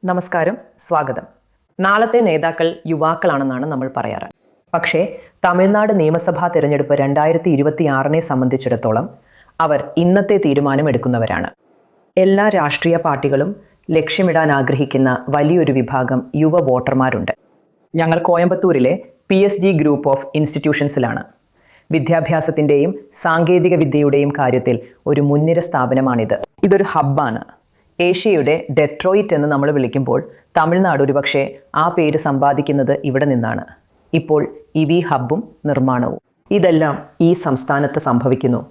നമസ്കാരം, സ്വാഗതം. നാളത്തെ നേതാക്കൾ യുവാക്കളാണെന്നാണ് നമ്മൾ പറയാറ്. പക്ഷേ തമിഴ്നാട് നിയമസഭാ തിരഞ്ഞെടുപ്പ് 2026 സംബന്ധിച്ചിടത്തോളം അവർ ഇന്നത്തെ തീരുമാനം എടുക്കുന്നവരാണ്. എല്ലാ രാഷ്ട്രീയ പാർട്ടികളും ലക്ഷ്യമിടാൻ ആഗ്രഹിക്കുന്ന വലിയൊരു വിഭാഗം യുവ വോട്ടർമാരുണ്ട്. ഞങ്ങൾ കോയമ്പത്തൂരിലെ PSG ഗ്രൂപ്പ് ഓഫ് ഇൻസ്റ്റിറ്റ്യൂഷൻസിലാണ്. വിദ്യാഭ്യാസത്തിൻ്റെയും സാങ്കേതിക വിദ്യയുടെയും കാര്യത്തിൽ ഒരു മുൻനിര സ്ഥാപനമാണിത്. ഇതൊരു ഹബ്ബാണ്. ഏഷ്യയുടെ ഡെട്രോയിറ്റ് എന്ന് നമ്മൾ വിളിക്കുമ്പോൾ തമിഴ്നാട് ഒരുപക്ഷെ ആ പേര് സമ്പാദിക്കുന്നത് ഇവിടെ നിന്നാണ്. ഇപ്പോൾ ഈ ഹബ്ബും നിർമ്മാണവും ഇതെല്ലാം ഈ സംസ്ഥാനത്ത് സംഭവിക്കുന്നു.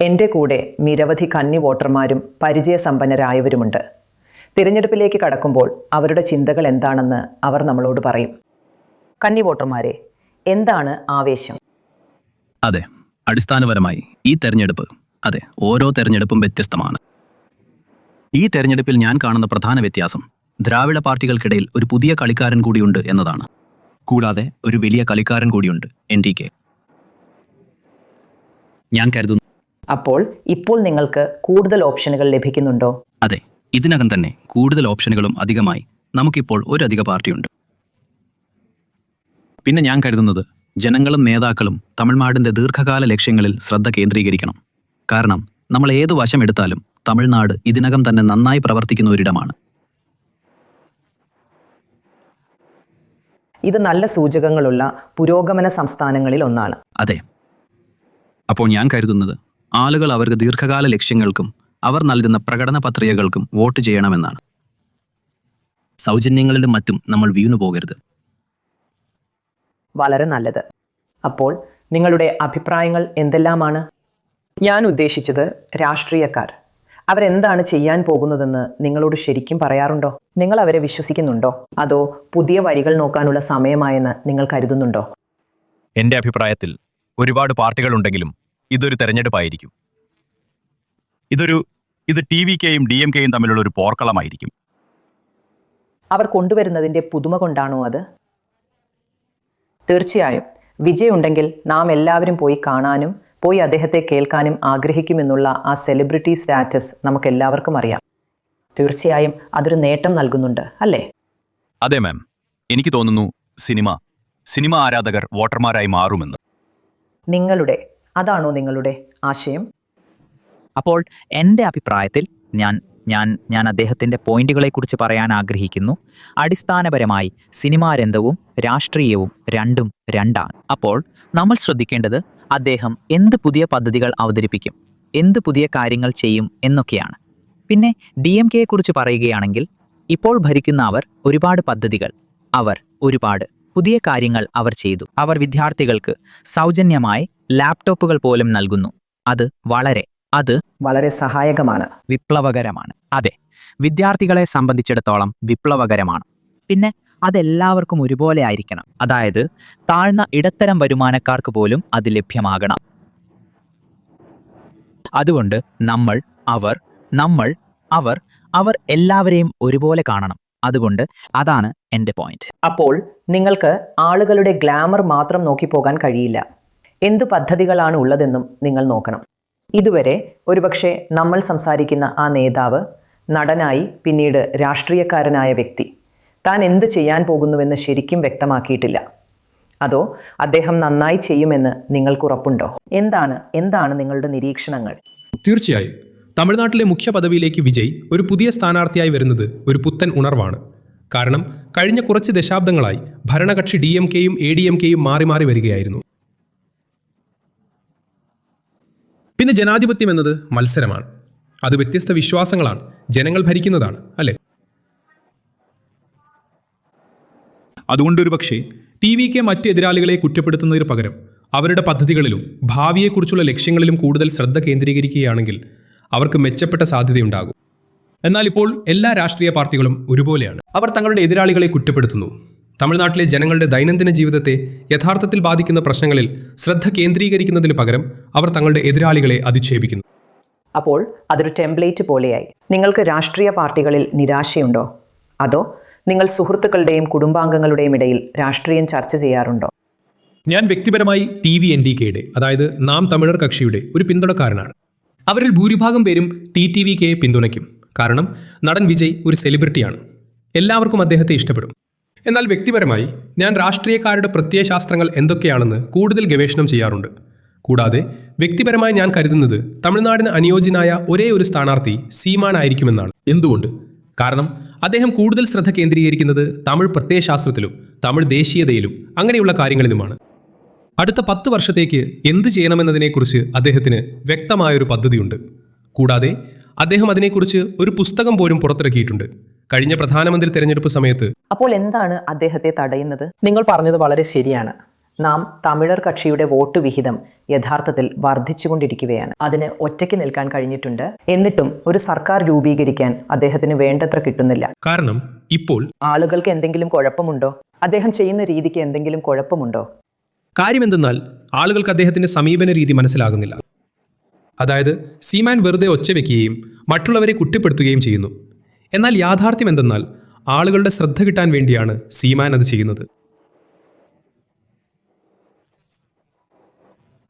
എൻ്റെ കൂടെ നിരവധി കന്നി വോട്ടർമാരും പരിചയസമ്പന്നരായവരുമുണ്ട്. തിരഞ്ഞെടുപ്പിലേക്ക് കടക്കുമ്പോൾ അവരുടെ ചിന്തകൾ എന്താണെന്ന് അവർ നമ്മളോട് പറയും. കന്നി വോട്ടർമാരെ, എന്താണ് ആവേശം? അതെ, അടിസ്ഥാനപരമായി ഈ തെരഞ്ഞെടുപ്പ്, ഓരോ തെരഞ്ഞെടുപ്പും വ്യത്യസ്തമാണ്. ഈ തെരഞ്ഞെടുപ്പിൽ ഞാൻ കാണുന്ന പ്രധാന വ്യത്യാസം ദ്രാവിഡ പാർട്ടികൾക്കിടയിൽ ഒരു പുതിയ കളിക്കാരൻ കൂടിയുണ്ട് എന്നതാണ്. കൂടാതെ ഒരു വലിയ കളിക്കാരൻ കൂടിയുണ്ട്, NDK. ഞാൻ കരുതുന്നു. അപ്പോൾ ഇപ്പോൾ നിങ്ങൾക്ക് കൂടുതൽ ഓപ്ഷനുകൾ ലഭിക്കുന്നുണ്ടോ? അതെ, ഇതിനകം തന്നെ കൂടുതൽ ഓപ്ഷനുകളും അധികമായി നമുക്കിപ്പോൾ ഒരു അധിക പാർട്ടിയുണ്ട്. പിന്നെ ഞാൻ കരുതുന്നത് ജനങ്ങളും നേതാക്കളും തമിഴ്നാടിൻ്റെ ദീർഘകാല ലക്ഷ്യങ്ങളിൽ ശ്രദ്ധ കേന്ദ്രീകരിക്കണം. കാരണം നമ്മൾ ഏതു വശം എടുത്താലും തമിഴ്നാട് ഇതിനകം തന്നെ നന്നായി പ്രവർത്തിക്കുന്ന ഒരിടമാണ്. ഇത് നല്ല സൂചകങ്ങളുള്ള പുരോഗമന സംസ്ഥാനങ്ങളിൽ ഒന്നാണ്. അതെ. അപ്പോൾ ഞാൻ കരുതുന്നത് ആളുകൾ അവർക്ക് ദീർഘകാല ലക്ഷ്യങ്ങൾക്കും അവർ നൽകുന്ന പ്രകടന പത്രികകൾക്കും വോട്ട് ചെയ്യണമെന്നാണ്. സൗജന്യങ്ങളിലും മറ്റും നമ്മൾ വീണു പോകരുത്. വളരെ നല്ലത്. അപ്പോൾ നിങ്ങളുടെ അഭിപ്രായങ്ങൾ എന്തെല്ലാമാണ്? ഞാൻ ഉദ്ദേശിച്ചത് രാഷ്ട്രീയക്കാർ. അവരെന്താണ് ചെയ്യാൻ പോകുന്നതെന്ന് നിങ്ങളോട് ശരിക്കും പറയാറുണ്ടോ? നിങ്ങൾ അവരെ വിശ്വസിക്കുന്നുണ്ടോ? അതോ പുതിയ വഴികൾ നോക്കാനുള്ള സമയമായെന്ന് നിങ്ങൾ കരുതുന്നുണ്ടോ? എൻ്റെ അഭിപ്രായത്തിൽ ഒരുപാട് പാർട്ടികളുണ്ടെങ്കിലും ഇതൊരു തെരഞ്ഞെടുപ്പായിരിക്കും. ഇത് TVKയും DMKയും തമ്മിലുള്ള ഒരു പോർക്കളമായിരിക്കും. അവർ കൊണ്ടുവരുന്നതിൻ്റെ പുതുമ കൊണ്ടാണോ അത്? തീർച്ചയായും. വിജയമുണ്ടെങ്കിൽ നാം എല്ലാവരും പോയി കാണാനും പോയി അദ്ദേഹത്തെ കേൾക്കാനും ആഗ്രഹിക്കുമെന്നുള്ള ആ സെലിബ്രിറ്റി സ്റ്റാറ്റസ് നമുക്കെല്ലാവർക്കും അറിയാം. തീർച്ചയായും അതൊരു നേട്ടം നൽകുന്നുണ്ട്, അല്ലേ? അതെ മാം, എനിക്ക് തോന്നുന്നു സിനിമ ആരാധകർ വോട്ടർമാരായി മാറുമെന്ന്. അതാണോ നിങ്ങളുടെ ആശയം? അപ്പോൾ എൻ്റെ അഭിപ്രായത്തിൽ ഞാൻ അദ്ദേഹത്തിൻ്റെ പോയിന്റുകളെക്കുറിച്ച് പറയാൻ ആഗ്രഹിക്കുന്നു. അടിസ്ഥാനപരമായി സിനിമാരംഗവും രാഷ്ട്രീയവും രണ്ടും രണ്ടാണ്. അപ്പോൾ നമ്മൾ ശ്രദ്ധിക്കേണ്ടത് അദ്ദേഹം എന്ത് പുതിയ പദ്ധതികൾ അവതരിപ്പിക്കും, എന്ത് പുതിയ കാര്യങ്ങൾ ചെയ്യും എന്നൊക്കെയാണ്. പിന്നെ DMKയെക്കുറിച്ച് പറയുകയാണെങ്കിൽ ഇപ്പോൾ ഭരിക്കുന്ന ഒരുപാട് പദ്ധതികൾ, ഒരുപാട് പുതിയ കാര്യങ്ങൾ അവർ ചെയ്തു. അവർ വിദ്യാർത്ഥികൾക്ക് സൗജന്യമായി ലാപ്ടോപ്പുകൾ പോലും നൽകുന്നു. അത് വളരെ സഹായകമാണ്, വിപ്ലവകരമാണ്. അതെ, വിദ്യാർത്ഥികളെ സംബന്ധിച്ചിടത്തോളം വിപ്ലവകരമാണ്. പിന്നെ അതെല്ലാവർക്കും ഒരുപോലെ ആയിരിക്കണം. അതായത് താഴ്ന്ന ഇടത്തരം വരുമാനക്കാർക്ക് പോലും അത് ലഭ്യമാകണം. അതുകൊണ്ട് അവർ എല്ലാവരെയും ഒരുപോലെ കാണണം. അതുകൊണ്ട് അതാണ് എൻ്റെ പോയിന്റ്. അപ്പോൾ നിങ്ങൾക്ക് ആളുകളുടെ ഗ്ലാമർ മാത്രം നോക്കി പോകാൻ കഴിയില്ല. എന്തു പദ്ധതികളാണ് ഉള്ളതെന്നും നിങ്ങൾ നോക്കണം. ഇതുവരെ ഒരുപക്ഷെ നമ്മൾ സംസാരിക്കുന്ന ആ നേതാവ് നടനായി പിന്നീട് രാഷ്ട്രീയക്കാരനായ വ്യക്തി താൻ എന്ത് ചെയ്യാൻ പോകുന്നുവെന്ന് ശരിക്കും വ്യക്തമാക്കിയിട്ടില്ല. അതോ അദ്ദേഹം നന്നായി ചെയ്യുമെന്ന് നിങ്ങൾക്ക് ഉറപ്പുണ്ടോ? എന്താണ് നിങ്ങളുടെ നിരീക്ഷണങ്ങൾ? തീർച്ചയായും തമിഴ്നാട്ടിലെ മുഖ്യ പദവിയിലേക്ക് വിജയ് ഒരു പുതിയ സ്ഥാനാർത്ഥിയായി വരുന്നത് ഒരു പുത്തൻ ഉണർവാണ്. കാരണം കഴിഞ്ഞ കുറച്ച് ദശാബ്ദങ്ങളായി ഭരണകക്ഷി DMKയും ADMKയും മാറി മാറി വരികയായിരുന്നു. പിന്നെ ജനാധിപത്യം എന്നത് മത്സരമാണ്. അത് വ്യത്യസ്ത വിശ്വാസങ്ങളാണ്, ജനങ്ങൾ ഭരിക്കുന്നതാണ്, അല്ലേ? അതുകൊണ്ടൊരു പക്ഷേ TVK മറ്റ് എതിരാളികളെ കുറ്റപ്പെടുത്തുന്നതിന് പകരം അവരുടെ പദ്ധതികളിലും ഭാവിയെക്കുറിച്ചുള്ള ലക്ഷ്യങ്ങളിലും കൂടുതൽ ശ്രദ്ധ കേന്ദ്രീകരിക്കുകയാണെങ്കിൽ അവർക്ക് മെച്ചപ്പെട്ട സാധ്യതയുണ്ടാകും. എന്നാൽ ഇപ്പോൾ എല്ലാ രാഷ്ട്രീയ പാർട്ടികളും ഒരുപോലെയാണ്. അവർ തങ്ങളുടെ എതിരാളികളെ കുറ്റപ്പെടുത്തുന്നു. തമിഴ്നാട്ടിലെ ജനങ്ങളുടെ ദൈനംദിന ജീവിതത്തെ യഥാർത്ഥത്തിൽ ബാധിക്കുന്ന പ്രശ്നങ്ങളിൽ ശ്രദ്ധ കേന്ദ്രീകരിക്കുന്നതിന് പകരം അവർ തങ്ങളുടെ എതിരാളികളെ അധിക്ഷേപിക്കുന്നു. അപ്പോൾ അതൊരു ടെംപ്ലേറ്റ് പോലെയായി. നിങ്ങൾക്ക് രാഷ്ട്രീയ പാർട്ടികളിൽ നിരാശയുണ്ടോ? അതോ നിങ്ങൾ സുഹൃത്തുക്കളുടെയും കുടുംബാംഗങ്ങളുടെയും ഇടയിൽ രാഷ്ട്രീയം ചർച്ച ചെയ്യാറുണ്ടോ? ഞാൻ വ്യക്തിപരമായി NDKയുടെ, അതായത് നാം തമിഴർ കക്ഷിയുടെ ഒരു പിന്തുണക്കാരനാണ്. അവരിൽ ഭൂരിഭാഗം പേരും TTVKയെ പിന്തുണയ്ക്കും. കാരണം നടൻ വിജയ് ഒരു സെലിബ്രിറ്റിയാണ്. എല്ലാവർക്കും അദ്ദേഹത്തെ ഇഷ്ടപ്പെടും. എന്നാൽ വ്യക്തിപരമായി ഞാൻ രാഷ്ട്രീയക്കാരുടെ പ്രത്യയശാസ്ത്രങ്ങൾ എന്തൊക്കെയാണെന്ന് കൂടുതൽ ഗവേഷണം ചെയ്യാറുണ്ട്. കൂടാതെ വ്യക്തിപരമായി ഞാൻ കരുതുന്നത് തമിഴ്നാടിന് അനുയോജ്യനായ ഒരേ ഒരു സ്ഥാനാർത്ഥി സീമാൻ ആയിരിക്കുമെന്നാണ്. എന്തുകൊണ്ട്? കാരണം അദ്ദേഹം കൂടുതൽ ശ്രദ്ധ കേന്ദ്രീകരിക്കുന്നത് തമിഴ് പ്രത്യയശാസ്ത്രത്തിലും തമിഴ് ദേശീയതയിലും അങ്ങനെയുള്ള കാര്യങ്ങളിലുമാണ്. അടുത്ത 10 വർഷത്തേക്ക് എന്ത് ചെയ്യണമെന്നതിനെക്കുറിച്ച് അദ്ദേഹത്തിന് വ്യക്തമായൊരു പദ്ധതിയുണ്ട്. കൂടാതെ അദ്ദേഹം അതിനെക്കുറിച്ച് ഒരു പുസ്തകം പോലും പുറത്തിറക്കിയിട്ടുണ്ട്. കഴിഞ്ഞ പ്രധാനമന്ത്രി തെരഞ്ഞെടുപ്പ് സമയത്ത്. അപ്പോൾ എന്താണ് അദ്ദേഹത്തെ തടയുന്നത്? നിങ്ങൾ പറഞ്ഞത് വളരെ ശരിയാണ്. നാം തമിഴർ കക്ഷിയുടെ വോട്ട് വിഹിതം യഥാർത്ഥത്തിൽ വർദ്ധിച്ചുകൊണ്ടിരിക്കുകയാണ്. അതിന് ഒറ്റയ്ക്ക് നിൽക്കാൻ കഴിഞ്ഞിട്ടുണ്ട്. എന്നിട്ടും ഒരു സർക്കാർ രൂപീകരിക്കാൻ അദ്ദേഹത്തിന് വേണ്ടത്ര കിട്ടുന്നില്ല. കാരണം ഇപ്പോൾ ആളുകൾക്ക് എന്തെങ്കിലും കുഴപ്പമുണ്ടോ? അദ്ദേഹം ചെയ്യുന്ന രീതിക്ക് എന്തെങ്കിലും കുഴപ്പമുണ്ടോ? കാര്യമെന്തെന്നാൽ ആളുകൾക്ക് അദ്ദേഹത്തിന്റെ സമീപന രീതി മനസ്സിലാകുന്നില്ല. അതായത് സീമാൻ വെറുതെ ഒച്ചവെക്കുകയും മറ്റുള്ളവരെ കുറ്റപ്പെടുത്തുകയും ചെയ്യുന്നു. എന്നാൽ യാഥാർത്ഥ്യം എന്തെന്നാൽ ആളുകളുടെ ശ്രദ്ധ കിട്ടാൻ വേണ്ടിയാണ് സീമാൻ അത് ചെയ്യുന്നത്.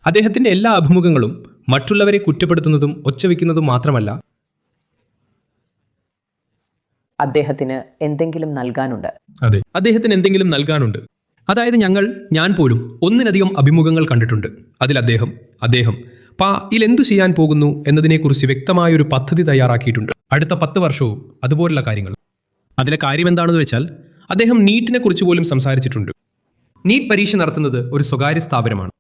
അദ്ദേഹത്തിന്റെ എല്ലാ അഭിമുഖങ്ങളും മറ്റുള്ളവരെ കുറ്റപ്പെടുത്തുന്നതും ഒച്ചവെക്കുന്നതും മാത്രമല്ല, അദ്ദേഹത്തിന് എന്തെങ്കിലും നൽകാനുണ്ട്. അതെ, അദ്ദേഹത്തിന് എന്തെങ്കിലും നൽകാനുണ്ട്. അതായത് ഞാൻ പോലും ഒന്നിലധികം അഭിമുഖങ്ങൾ കണ്ടിട്ടുണ്ട്. അതിൽ അദ്ദേഹം എന്തു ചെയ്യാൻ പോകുന്നു എന്നതിനെക്കുറിച്ച് വ്യക്തമായൊരു പദ്ധതി തയ്യാറാക്കിയിട്ടുണ്ട്. അടുത്ത 10 വർഷവും അതുപോലുള്ള കാര്യങ്ങൾ. അതിലെ കാര്യം എന്താണെന്ന് വെച്ചാൽ അദ്ദേഹം നീറ്റിനെ കുറിച്ച് പോലും സംസാരിച്ചിട്ടുണ്ട്. നീറ്റ് പരീക്ഷ നടത്തുന്നത് ഒരു സ്വകാര്യ സ്ഥാപനമാണ്.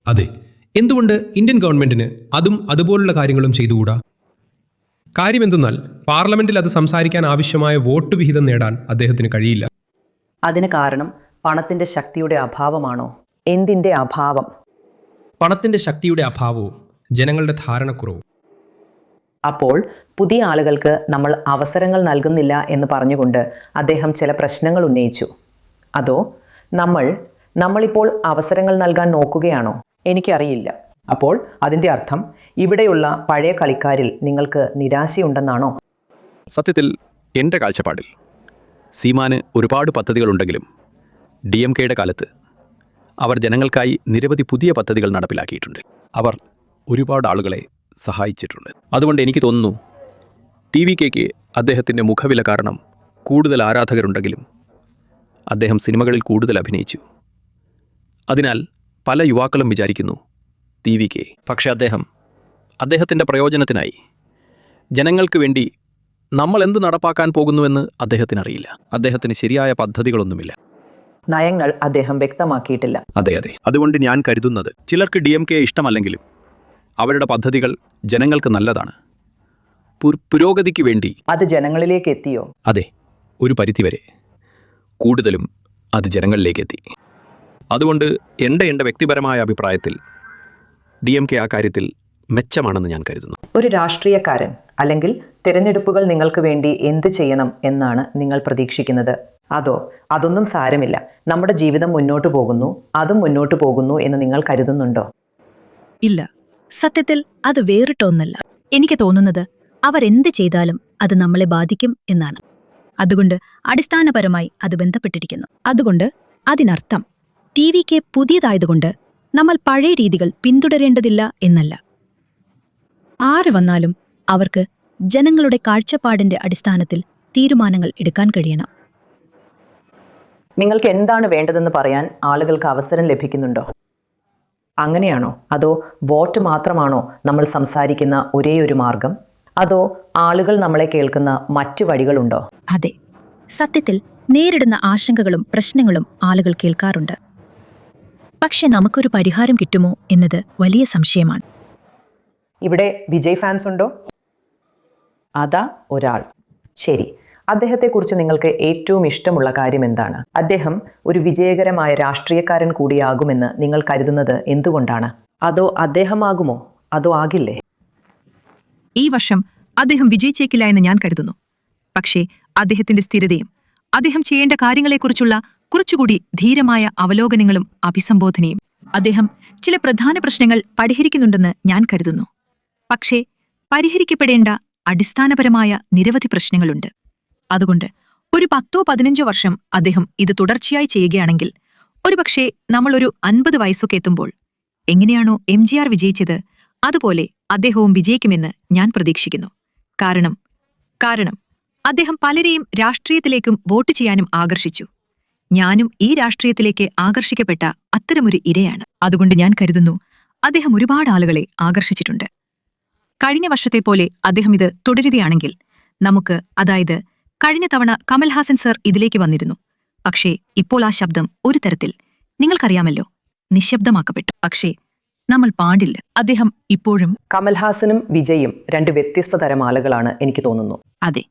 അതെ, എന്തുകൊണ്ട് ഇന്ത്യൻ ഗവൺമെന്റിന് അതുപോലുള്ള കാര്യങ്ങളും ചെയ്തുകൂടാ? കാര്യമെന്തെന്നാൽ പാർലമെന്റിൽ അത് സംസാരിക്കാൻ ആവശ്യമായ വോട്ട് വിഹിതം നേടാൻ അദ്ദേഹത്തിന് കഴിയില്ല. അതിന് കാരണം പണത്തിന്റെ ശക്തിയുടെ അഭാവമാണോ? എന്തിന്റെ അഭാവം? പണത്തിന്റെ ശക്തിയുടെ അഭാവവും ജനങ്ങളുടെ ധാരണക്കുറവും. അപ്പോൾ പുതിയ ആളുകൾക്ക് നമ്മൾ അവസരങ്ങൾ നൽകുന്നില്ല എന്ന് പറഞ്ഞുകൊണ്ട് അദ്ദേഹം ചില പ്രശ്നങ്ങൾ ഉന്നയിച്ചു. അതോ നമ്മളിപ്പോൾ അവസരങ്ങൾ നൽകാൻ നോക്കുകയാണോ? എനിക്കറിയില്ല. അപ്പോൾ അതിൻ്റെ അർത്ഥം ഇവിടെയുള്ള പഴയ കളിക്കാരിൽ നിങ്ങൾക്ക് നിരാശയുണ്ടെന്നാണോ? സത്യത്തിൽ എൻ്റെ കാഴ്ചപ്പാടിൽ സീമാന് ഒരുപാട് പദ്ധതികളുണ്ടെങ്കിലും DMKയുടെ കാലത്ത് അവർ ജനങ്ങൾക്കായി നിരവധി പുതിയ പദ്ധതികൾ നടപ്പിലാക്കിയിട്ടുണ്ട്. അവർ ഒരുപാട് ആളുകളെ സഹായിച്ചിട്ടുണ്ട്. അതുകൊണ്ട് എനിക്ക് തോന്നുന്നു TVKയ്ക്ക് അദ്ദേഹത്തിൻ്റെ മുഖവില കാരണം കൂടുതൽ ആരാധകരുണ്ടെങ്കിലും അദ്ദേഹം സിനിമകളിൽ കൂടുതൽ അഭിനയിച്ചു. അതിനാൽ പല യുവാക്കളും വിചാരിക്കുന്നു TVK. പക്ഷേ അദ്ദേഹത്തിൻ്റെ പ്രയോജനത്തിനായി ജനങ്ങൾക്ക് വേണ്ടി നമ്മൾ എന്ത് നടപ്പാക്കാൻ പോകുന്നുവെന്ന് അദ്ദേഹത്തിനറിയില്ല. അദ്ദേഹത്തിന് ശരിയായ പദ്ധതികളൊന്നുമില്ല. നയങ്ങൾ അദ്ദേഹം വ്യക്തമാക്കിയിട്ടില്ല. അതെ, അതുകൊണ്ട് ഞാൻ കരുതുന്നത് ചിലർക്ക് DMK ഇഷ്ടമല്ലെങ്കിലും അവരുടെ പദ്ധതികൾ ജനങ്ങൾക്ക് നല്ലതാണ്. പുരോഗതിക്ക് വേണ്ടി അത് ജനങ്ങളിലേക്ക് എത്തിയോ? അതെ, ഒരു പരിധിവരെ. കൂടുതലും അത് ജനങ്ങളിലേക്ക് എത്തി. അതുകൊണ്ട് എൻ്റെ വ്യക്തിപരമായ അഭിപ്രായത്തിൽ DMK ആ കാര്യത്തിൽ മെച്ചമാണെന്ന് ഞാൻ കരുതുന്നു. ഒരു രാഷ്ട്രീയക്കാരൻ അല്ലെങ്കിൽ തിരഞ്ഞെടുപ്പുകൾ നിങ്ങൾക്ക് വേണ്ടി എന്ത് ചെയ്യണം എന്നാണ് നിങ്ങൾ പ്രതീക്ഷിക്കുന്നത്? അതൊന്നും സാരമില്ല, നമ്മുടെ ജീവിതം മുന്നോട്ട് പോകുന്നു, അതും മുന്നോട്ട് പോകുന്നു എന്ന് നിങ്ങൾ കരുതുന്നുണ്ടോ? ഇല്ല, സത്യത്തിൽ അത് വേറിട്ട ഒന്നല്ല. എനിക്ക് തോന്നുന്നത് അവരെന്ത് ചെയ്താലും അത് നമ്മളെ ബാധിക്കും എന്നാണ്. അതുകൊണ്ട് അടിസ്ഥാനപരമായി അത് ബന്ധപ്പെട്ടിരിക്കുന്നു. അതുകൊണ്ട് അതിനർത്ഥം TVK പുതിയതായതുകൊണ്ട് നമ്മൾ പഴയ രീതികൾ പിന്തുടരേണ്ടതില്ല എന്നല്ല. ആര് വന്നാലും അവർക്ക് ജനങ്ങളുടെ കാഴ്ചപ്പാടിന്റെ അടിസ്ഥാനത്തിൽ തീരുമാനങ്ങൾ എടുക്കാൻ കഴിയണം. നിങ്ങൾക്ക് എന്താണ് വേണ്ടതെന്ന് പറയാൻ ആളുകൾക്ക് അവസരം ലഭിക്കുന്നുണ്ടോ? അങ്ങനെയാണോ? അതോ വോട്ട് മാത്രമാണോ നമ്മൾ സംസാരിക്കുന്ന ഒരേയൊരു മാർഗം? അതോ ആളുകൾ നമ്മളെ കേൾക്കുന്ന മറ്റു വഴികളുണ്ടോ? അതെ, സത്യത്തിൽ നേരിടുന്ന ആശങ്കകളും പ്രശ്നങ്ങളും ആളുകൾ കേൾക്കാറുണ്ട്. പക്ഷെ നമുക്കൊരു പരിഹാരം കിട്ടുമോ എന്നത് വലിയ സംശയമാണ്. ഇവിടെ വിജയ് ഫാൻസ് ഉണ്ടോ? അതാ ഒരാൾ. ശരി, അദ്ദേഹത്തെക്കുറിച്ച് നിങ്ങൾക്ക് ഏറ്റവും ഇഷ്ടമുള്ള കാര്യം എന്താണ്? അദ്ദേഹം ഒരു വിജയകരമായ രാഷ്ട്രീയക്കാരൻ കൂടിയാകുമെന്ന് നിങ്ങൾ കരുതുന്നത് എന്തുകൊണ്ടാണ്? അതോ അദ്ദേഹമാകുമോ? അതോ ആകില്ലേ? ഈ വർഷം അദ്ദേഹം വിജയിച്ചേക്കില്ല എന്ന് ഞാൻ കരുതുന്നു. പക്ഷേ അദ്ദേഹത്തിന്റെ സ്ഥിരതയും അദ്ദേഹം ചെയ്യേണ്ട കാര്യങ്ങളെക്കുറിച്ചുള്ള കുറച്ചുകൂടി ധീരമായ അവലോകനങ്ങളും അഭിസംബോധനയും അദ്ദേഹം ചില പ്രധാന പ്രശ്നങ്ങൾ പരിഹരിക്കുന്നുണ്ടെന്ന് ഞാൻ കരുതുന്നു. പക്ഷേ പരിഹരിക്കപ്പെടേണ്ട അടിസ്ഥാനപരമായ നിരവധി പ്രശ്നങ്ങളുണ്ട്. അതുകൊണ്ട് ഒരു 10-15 വർഷം അദ്ദേഹം ഇത് തുടർച്ചയായി ചെയ്യുകയാണെങ്കിൽ ഒരുപക്ഷേ നമ്മളൊരു 50 വയസ്സൊക്കെ എത്തുമ്പോൾ എങ്ങനെയാണോ MGR വിജയിച്ചത് അതുപോലെ അദ്ദേഹവും വിജയിക്കുമെന്ന് ഞാൻ പ്രതീക്ഷിക്കുന്നു. കാരണം അദ്ദേഹം പലരെയും രാഷ്ട്രീയത്തിലേക്കും വോട്ട് ചെയ്യാനും ആകർഷിച്ചു. ഞാനും ഈ രാഷ്ട്രീയത്തിലേക്ക് ആകർഷിക്കപ്പെട്ട അത്തരമൊരു ഇരയാണ്. അതുകൊണ്ട് ഞാൻ കരുതുന്നു അദ്ദേഹം ഒരുപാട് ആളുകളെ ആകർഷിച്ചിട്ടുണ്ട്. കഴിഞ്ഞ വർഷത്തെപ്പോലെ അദ്ദേഹം ഇത് തുടരുകയാണെങ്കിൽ നമുക്ക്, അതായത് കഴിഞ്ഞ തവണ കമൽഹാസൻ സർ ഇതിലേക്ക് വന്നിരുന്നു. പക്ഷേ ഇപ്പോൾ ആ ശബ്ദം ഒരു തരത്തിൽ, നിങ്ങൾക്കറിയാമല്ലോ, നിശബ്ദമാക്കപ്പെട്ടു. പക്ഷേ നമ്മൾ പാടില്ല. അദ്ദേഹം ഇപ്പോഴും കമൽഹാസനും വിജയും രണ്ട് വ്യത്യസ്ത തരം ആളുകളാണ് എനിക്ക് തോന്നുന്നു. അതെ,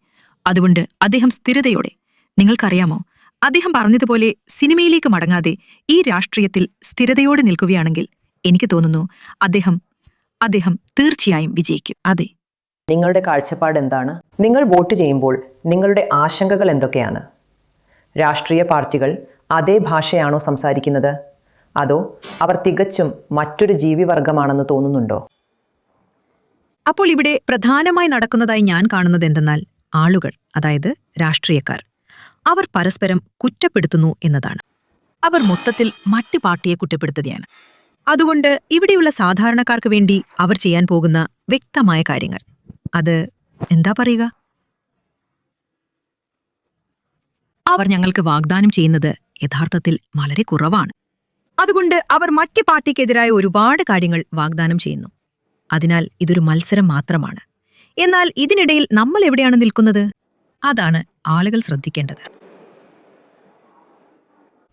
അതുകൊണ്ട് അദ്ദേഹം സ്ഥിരതയോടെ, നിങ്ങൾക്കറിയാമോ, അദ്ദേഹം പറഞ്ഞതുപോലെ സിനിമയിലേക്ക് മടങ്ങാതെ ഈ രാഷ്ട്രീയത്തിൽ സ്ഥിരതയോടെ നിൽക്കുകയാണെങ്കിൽ എനിക്ക് തോന്നുന്നു അദ്ദേഹം തീർച്ചയായും വിജയിക്കും. അതെ. നിങ്ങളുടെ കാഴ്ചപ്പാട് എന്താണ്? നിങ്ങൾ വോട്ട് ചെയ്യുമ്പോൾ നിങ്ങളുടെ ആശങ്കകൾ എന്തൊക്കെയാണ്? രാഷ്ട്രീയ പാർട്ടികൾ അതേ ഭാഷയാണോ സംസാരിക്കുന്നത്? അതോ അവർ തികച്ചും മറ്റൊരു ജീവിവർഗമാണെന്ന് തോന്നുന്നുണ്ടോ? അപ്പോൾ ഇവിടെ പ്രധാനമായി നടക്കുന്നതായി ഞാൻ കാണുന്നത് എന്തെന്നാൽ, ആളുകൾ, അതായത് രാഷ്ട്രീയക്കാർ, അവർ പരസ്പരം കുറ്റപ്പെടുത്തുന്നു എന്നതാണ്. അവർ മൊത്തത്തിൽ മറ്റു പാർട്ടിയെ കുറ്റപ്പെടുത്തുകയാണ്. അതുകൊണ്ട് ഇവിടെയുള്ള സാധാരണക്കാർക്ക് വേണ്ടി അവർ ചെയ്യാൻ പോകുന്ന വ്യക്തമായ കാര്യങ്ങൾ, അത് എന്താ പറയുക? അവർ ഞങ്ങൾക്ക് വാഗ്ദാനം ചെയ്യുന്നത് യഥാർത്ഥത്തിൽ വളരെ കുറവാണ്. അതുകൊണ്ട് അവർ മറ്റ് പാർട്ടിക്കെതിരായ ഒരുപാട് കാര്യങ്ങൾ വാഗ്ദാനം ചെയ്യുന്നു. അതിനാൽ ഇതൊരു മത്സരം മാത്രമാണ്. എന്നാൽ ഇതിനിടയിൽ നമ്മൾ എവിടെയാണ് നിൽക്കുന്നത്? അതാണ് ആളുകൾ ശ്രദ്ധിക്കേണ്ടത്.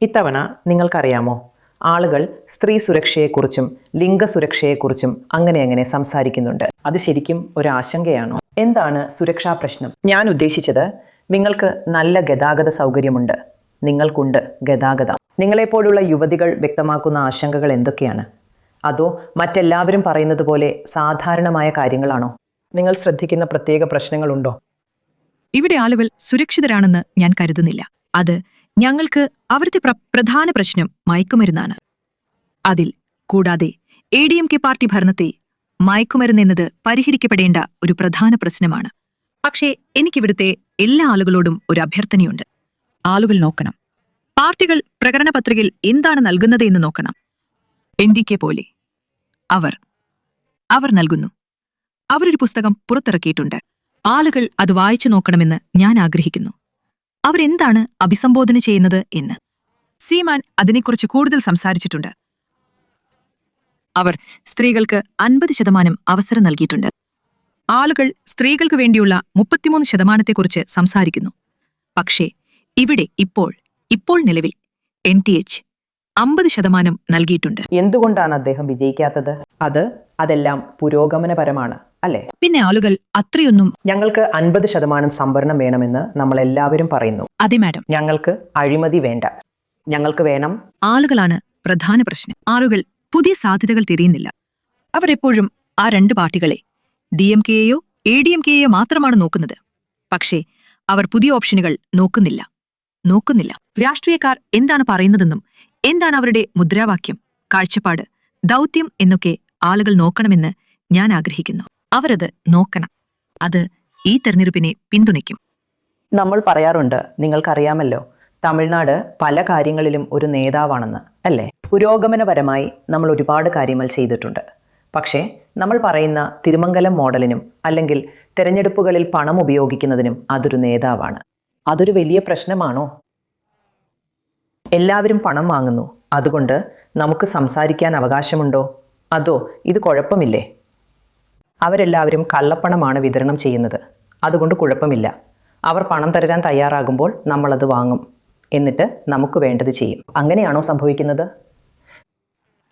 ഇത്തവണ നിങ്ങൾക്കറിയാമോ, ആളുകൾ സ്ത്രീ സുരക്ഷയെക്കുറിച്ചും ലിംഗസുരക്ഷയെക്കുറിച്ചും അങ്ങനെ സംസാരിക്കുന്നുണ്ട്. അത് ശരിക്കും ഒരു ആശങ്കയാണോ? എന്താണ് സുരക്ഷാ പ്രശ്നം? ഞാൻ ഉദ്ദേശിച്ചത്, നിങ്ങൾക്ക് നല്ല ഗതാഗത സൗകര്യമുണ്ട്, നിങ്ങൾക്കുണ്ട് ഗതാഗതം. നിങ്ങളെപ്പോലുള്ള യുവതികൾ വ്യക്തമാക്കുന്ന ആശങ്കകൾ എന്തൊക്കെയാണ്? അതോ മറ്റെല്ലാവരും പറയുന്നത് പോലെ സാധാരണമായ കാര്യങ്ങളാണോ? നിങ്ങൾ ശ്രദ്ധിക്കുന്ന പ്രത്യേക പ്രശ്നങ്ങളുണ്ടോ? ഇവിടെ ആളുകൾ സുരക്ഷിതരാണെന്ന് ഞാൻ കരുതുന്നില്ല. അത് ഞങ്ങൾക്ക് അവിടുത്തെ പ്രധാന പ്രശ്നം മയക്കുമരുന്നാണ്. അതിൽ കൂടാതെ ADMK പാർട്ടി ഭരണത്തെ മയക്കുമരുന്ന് എന്നത് പരിഹരിക്കപ്പെടേണ്ട ഒരു പ്രധാന പ്രശ്നമാണ്. പക്ഷേ എനിക്കിവിടുത്തെ എല്ലാ ആളുകളോടും ഒരു അഭ്യർത്ഥനയുണ്ട്. ആളുകൾ നോക്കണം, പാർട്ടികൾ പ്രകടന പത്രികയിൽ എന്താണ് നൽകുന്നത് എന്ന് നോക്കണം. NDK പോലെ അവർ നൽകുന്നു. അവരൊരു പുസ്തകം പുറത്തിറക്കിയിട്ടുണ്ട്. ആളുകൾ അത് വായിച്ചു നോക്കണമെന്ന് ഞാൻ ആഗ്രഹിക്കുന്നു. അവരെന്താണ് അഭിസംബോധന ചെയ്യുന്നത് എന്ന്. സീമാൻ അതിനെക്കുറിച്ച് കൂടുതൽ സംസാരിച്ചിട്ടുണ്ട്. അവർ സ്ത്രീകൾക്ക് 50% അവസരം നൽകിയിട്ടുണ്ട്. ആളുകൾ സ്ത്രീകൾക്ക് വേണ്ടിയുള്ള 33%ത്തെക്കുറിച്ച് സംസാരിക്കുന്നു. പക്ഷേ ഇവിടെ ഇപ്പോൾ നിലവിൽ NTH 50% നൽകിയിട്ടുണ്ട്. എന്തുകൊണ്ടാണ് അദ്ദേഹം വിജയിക്കാത്തത്? അതെല്ലാം പുരോഗമനപരമാണ്, അല്ലേ? പിന്നെ ആളുകൾ അത്രയൊന്നും. ഞങ്ങൾക്ക് 50% സംവരണം വേണമെന്ന് നമ്മളെല്ലാവരും പറയുന്നു. അതെ മാഡം. ഞങ്ങൾക്ക് അഴിമതി വേണ്ട, ഞങ്ങൾക്ക് വേണം. ആളുകളാണ് പ്രധാന പ്രശ്നം. ആളുകൾ പുതിയ സാധ്യതകൾ തിരിയുന്നില്ല. അവർ എപ്പോഴും ആ 2 പാർട്ടികളെ, DMKയെയോ ADMKയെയോ മാത്രമാണ് നോക്കുന്നത്. പക്ഷേ അവർ പുതിയ ഓപ്ഷനുകൾ നോക്കുന്നില്ല. രാഷ്ട്രീയക്കാർ എന്താണ് പറയുന്നതെന്നും എന്താണ് അവരുടെ മുദ്രാവാക്യം, കാഴ്ചപ്പാട്, ദൗത്യം എന്നൊക്കെ ആളുകൾ നോക്കണമെന്ന് ഞാൻ ആഗ്രഹിക്കുന്നു. അവരത് നോക്കണം. അത് ഈ തെരഞ്ഞെടുപ്പിനെ പിന്തുണയ്ക്കും. നമ്മൾ പറയാറുണ്ട്, നിങ്ങൾക്കറിയാമല്ലോ, തമിഴ്നാട് പല കാര്യങ്ങളിലും ഒരു നേതാവാണെന്ന്, അല്ലേ? പുരോഗമനപരമായി നമ്മൾ ഒരുപാട് കാര്യങ്ങൾ ചെയ്തിട്ടുണ്ട്. പക്ഷേ നമ്മൾ പറയുന്ന തിരുമംഗലം മോഡലിനും അല്ലെങ്കിൽ തെരഞ്ഞെടുപ്പുകളിൽ പണം ഉപയോഗിക്കുന്നതിനും അതൊരു നേതാവാണ്. അതൊരു വലിയ പ്രശ്നമാണോ? എല്ലാവരും പണം വാങ്ങുന്നു, അതുകൊണ്ട് നമുക്ക് സംസാരിക്കാൻ അവകാശമുണ്ടോ? അതോ ഇത് കുഴപ്പമില്ലേ? അവരെല്ലാവരും കള്ളപ്പണമാണ് വിതരണം ചെയ്യുന്നത്, അതുകൊണ്ട് കുഴപ്പമില്ല. അവർ പണം തരാൻ തയ്യാറാകുമ്പോൾ നമ്മളത് വാങ്ങും, എന്നിട്ട് നമുക്ക് വേണ്ടത് ചെയ്യും. അങ്ങനെയാണോ സംഭവിക്കുന്നത്?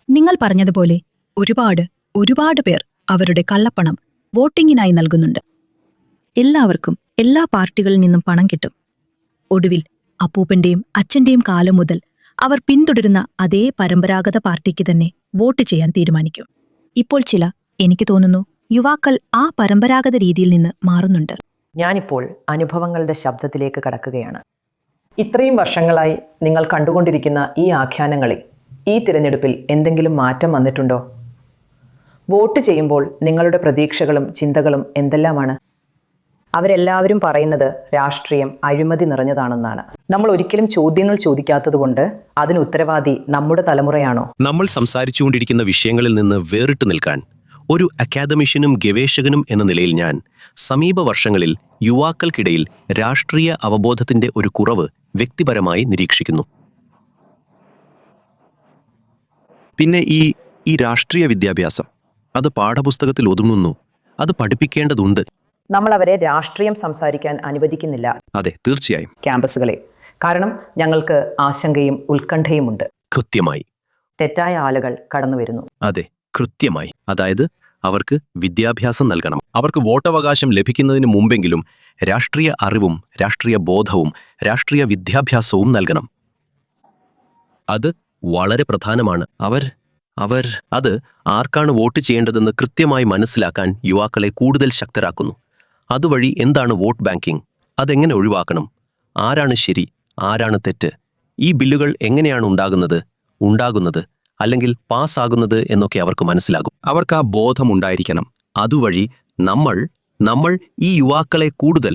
നിങ്ങൾ പറഞ്ഞതുപോലെ ഒരുപാട് പേർ അവരുടെ കള്ളപ്പണം വോട്ടിങ്ങിനായി നൽകുന്നുണ്ട്. എല്ലാവർക്കും എല്ലാ പാർട്ടികളിൽ നിന്നും പണം കിട്ടും. ഒടുവിൽ അപ്പൂപ്പന്റെയും അച്ഛന്റെയും കാലം മുതൽ അവർ പിന്തുടരുന്ന അതേ പരമ്പരാഗത പാർട്ടിക്ക് തന്നെ വോട്ട് ചെയ്യാൻ തീരുമാനിക്കും. ഇപ്പോൾ എനിക്ക് തോന്നുന്നു, യുവാക്കൾ ആ പരമ്പരാഗത രീതിയിൽ നിന്ന് മാറുന്നുണ്ട്. ഞാനിപ്പോൾ അനുഭവങ്ങളുടെ ശബ്ദത്തിലേക്ക് കടക്കുകയാണ്. ഇത്രയും വർഷങ്ങളായി നിങ്ങൾ കണ്ടുകൊണ്ടിരിക്കുന്ന ഈ ആഖ്യാനങ്ങളിൽ ഈ തിരഞ്ഞെടുപ്പിൽ എന്തെങ്കിലും മാറ്റം വന്നിട്ടുണ്ടോ? വോട്ട് ചെയ്യുമ്പോൾ നിങ്ങളുടെ പ്രതീക്ഷകളും ചിന്തകളും എന്തെല്ലാമാണ്? അവരെല്ലാവരും പറയുന്നത് രാഷ്ട്രീയം അഴിമതി നിറഞ്ഞതാണെന്നാണ്. നമ്മൾ ഒരിക്കലും ചോദ്യങ്ങൾ ചോദിക്കാത്തതുകൊണ്ട് അതിന് ഉത്തരവാദി നമ്മുടെ തലമുറയാണോ? നമ്മൾ സംസാരിച്ചുകൊണ്ടിരിക്കുന്ന വിഷയങ്ങളിൽ നിന്ന് വേറിട്ട് നിൽക്കാൻ ഒരു അക്കാദമിഷ്യനും ഗവേഷകനും എന്ന നിലയിൽ ഞാൻ സമീപ വർഷങ്ങളിൽ യുവാക്കൾക്കിടയിൽ രാഷ്ട്രീയ അവബോധത്തിന്റെ ഒരു കുറവ് വ്യക്തിപരമായി നിരീക്ഷിക്കുന്നു. പിന്നെ ഈ രാഷ്ട്രീയ വിദ്യാഭ്യാസം അത് പാഠപുസ്തകത്തിൽ ഒതുങ്ങുന്നു. അത് പഠിപ്പിക്കേണ്ടതുണ്ട്. നമ്മൾ അവരെ രാഷ്ട്രീയം സംസാരിക്കാൻ അനുവദിക്കുന്നില്ല അതെ, തീർച്ചയായും. ക്യാമ്പസുകളെ. കാരണം ഞങ്ങൾക്ക് ആശങ്കയും ഉത്കണ്ഠയുമുണ്ട്. കൃത്യമായി. തെറ്റായ ആളുകൾ കടന്നു വരുന്നു. അതെ, കൃത്യമായി. അതായത് അവർക്ക് വിദ്യാഭ്യാസം നൽകണം. അവർക്ക് വോട്ടവകാശം ലഭിക്കുന്നതിന് മുമ്പെങ്കിലും രാഷ്ട്രീയ അറിവും രാഷ്ട്രീയ ബോധവും രാഷ്ട്രീയ വിദ്യാഭ്യാസവും നൽകണം. അത് വളരെ പ്രധാനമാണ്. അവർ അത് ആർക്കാണ് വോട്ട് ചെയ്യേണ്ടതെന്ന് കൃത്യമായി മനസ്സിലാക്കാൻ യുവാക്കളെ കൂടുതൽ ശക്തരാക്കുന്നു. അതുവഴി എന്താണ് വോട്ട് ബാങ്കിംഗ്, അതെങ്ങനെ ഒഴിവാക്കണം, ആരാണ് ശരി, ആരാണ് തെറ്റ്, ഈ ബില്ലുകൾ എങ്ങനെയാണ് ഉണ്ടാകുന്നത് അല്ലെങ്കിൽ പാസ്സാകുന്നത് എന്നൊക്കെ അവർക്ക് മനസ്സിലാകും. അവർക്ക് ആ ബോധം ഉണ്ടായിരിക്കണം. അതുവഴി നമ്മൾ ഈ യുവാക്കളെ കൂടുതൽ